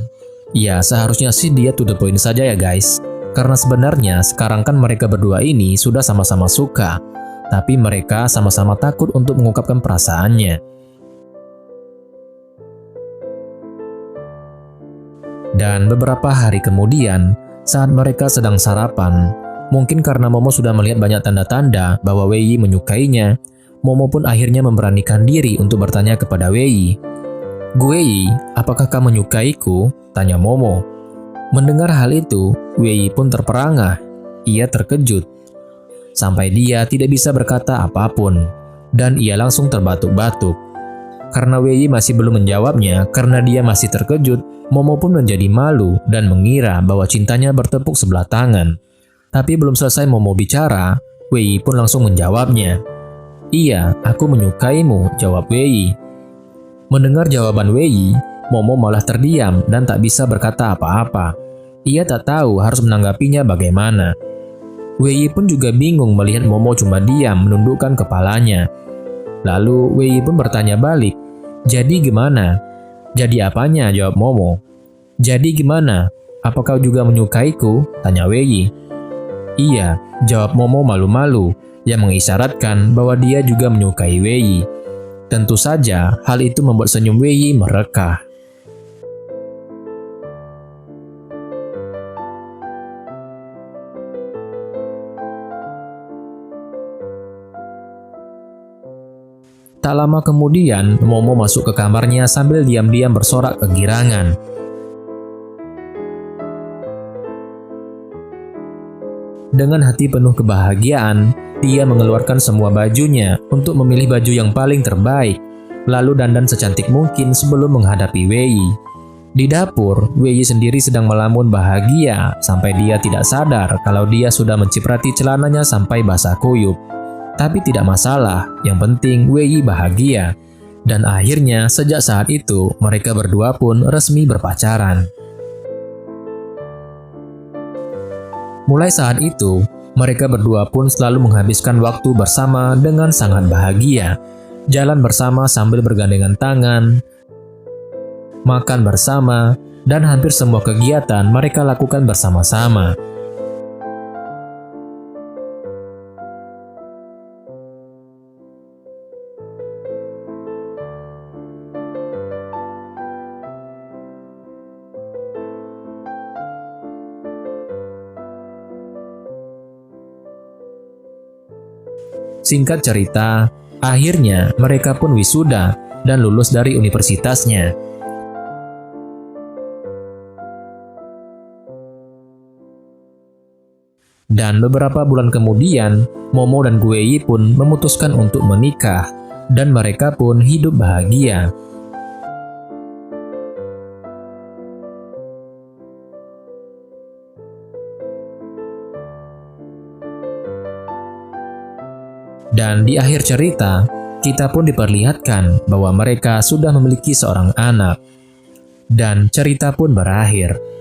B: Ya, seharusnya sih dia to the point saja ya guys. Karena sebenarnya sekarang kan mereka berdua ini sudah sama-sama suka. Tapi mereka sama-sama takut untuk mengungkapkan perasaannya. Dan beberapa hari kemudian, saat mereka sedang sarapan, mungkin karena Momo sudah melihat banyak tanda-tanda bahwa Wei menyukainya, Momo pun akhirnya memberanikan diri untuk bertanya kepada Wei. "Wei, apakah kamu menyukaiku?" tanya Momo. Mendengar hal itu, Wei pun terperangah. Ia terkejut. Sampai dia tidak bisa berkata apapun, dan ia langsung terbatuk-batuk. Karena Wei masih belum menjawabnya karena dia masih terkejut, Momo pun menjadi malu dan mengira bahwa cintanya bertepuk sebelah tangan. Tapi belum selesai Momo bicara, Wei pun langsung menjawabnya. "Iya, aku menyukaimu," jawab Wei. Mendengar jawaban Wei, Momo malah terdiam dan tak bisa berkata apa-apa. Ia tak tahu harus menanggapinya bagaimana. Wei pun juga bingung melihat Momo cuma diam menundukkan kepalanya. Lalu Wei pun bertanya balik, "Jadi gimana?" "Jadi apanya?" jawab Momo. "Jadi gimana? Apa kau juga menyukaiku?" tanya Wei. "Iya," jawab Momo malu-malu, yang mengisyaratkan bahwa dia juga menyukai Wei. Tentu saja hal itu membuat senyum Wei merekah. Tak lama kemudian, Momo masuk ke kamarnya sambil diam-diam bersorak kegirangan. Dengan hati penuh kebahagiaan, dia mengeluarkan semua bajunya untuk memilih baju yang paling terbaik, lalu dandan secantik mungkin sebelum menghadapi Wei. Di dapur, Wei Yi sendiri sedang melamun bahagia sampai dia tidak sadar kalau dia sudah menciprati celananya sampai basah kuyup. Tapi tidak masalah, yang penting Wei Yi bahagia. Dan akhirnya sejak saat itu mereka berdua pun resmi berpacaran. Mulai saat itu, mereka berdua pun selalu menghabiskan waktu bersama dengan sangat bahagia. Jalan bersama sambil bergandengan tangan, makan bersama, dan hampir semua kegiatan mereka lakukan bersama-sama. Singkat cerita, akhirnya mereka pun wisuda dan lulus dari universitasnya. Dan beberapa bulan kemudian, Momo dan Gue Yi pun memutuskan untuk menikah, dan mereka pun hidup bahagia. Dan di akhir cerita, kita pun diperlihatkan bahwa mereka sudah memiliki seorang anak. Dan cerita pun berakhir.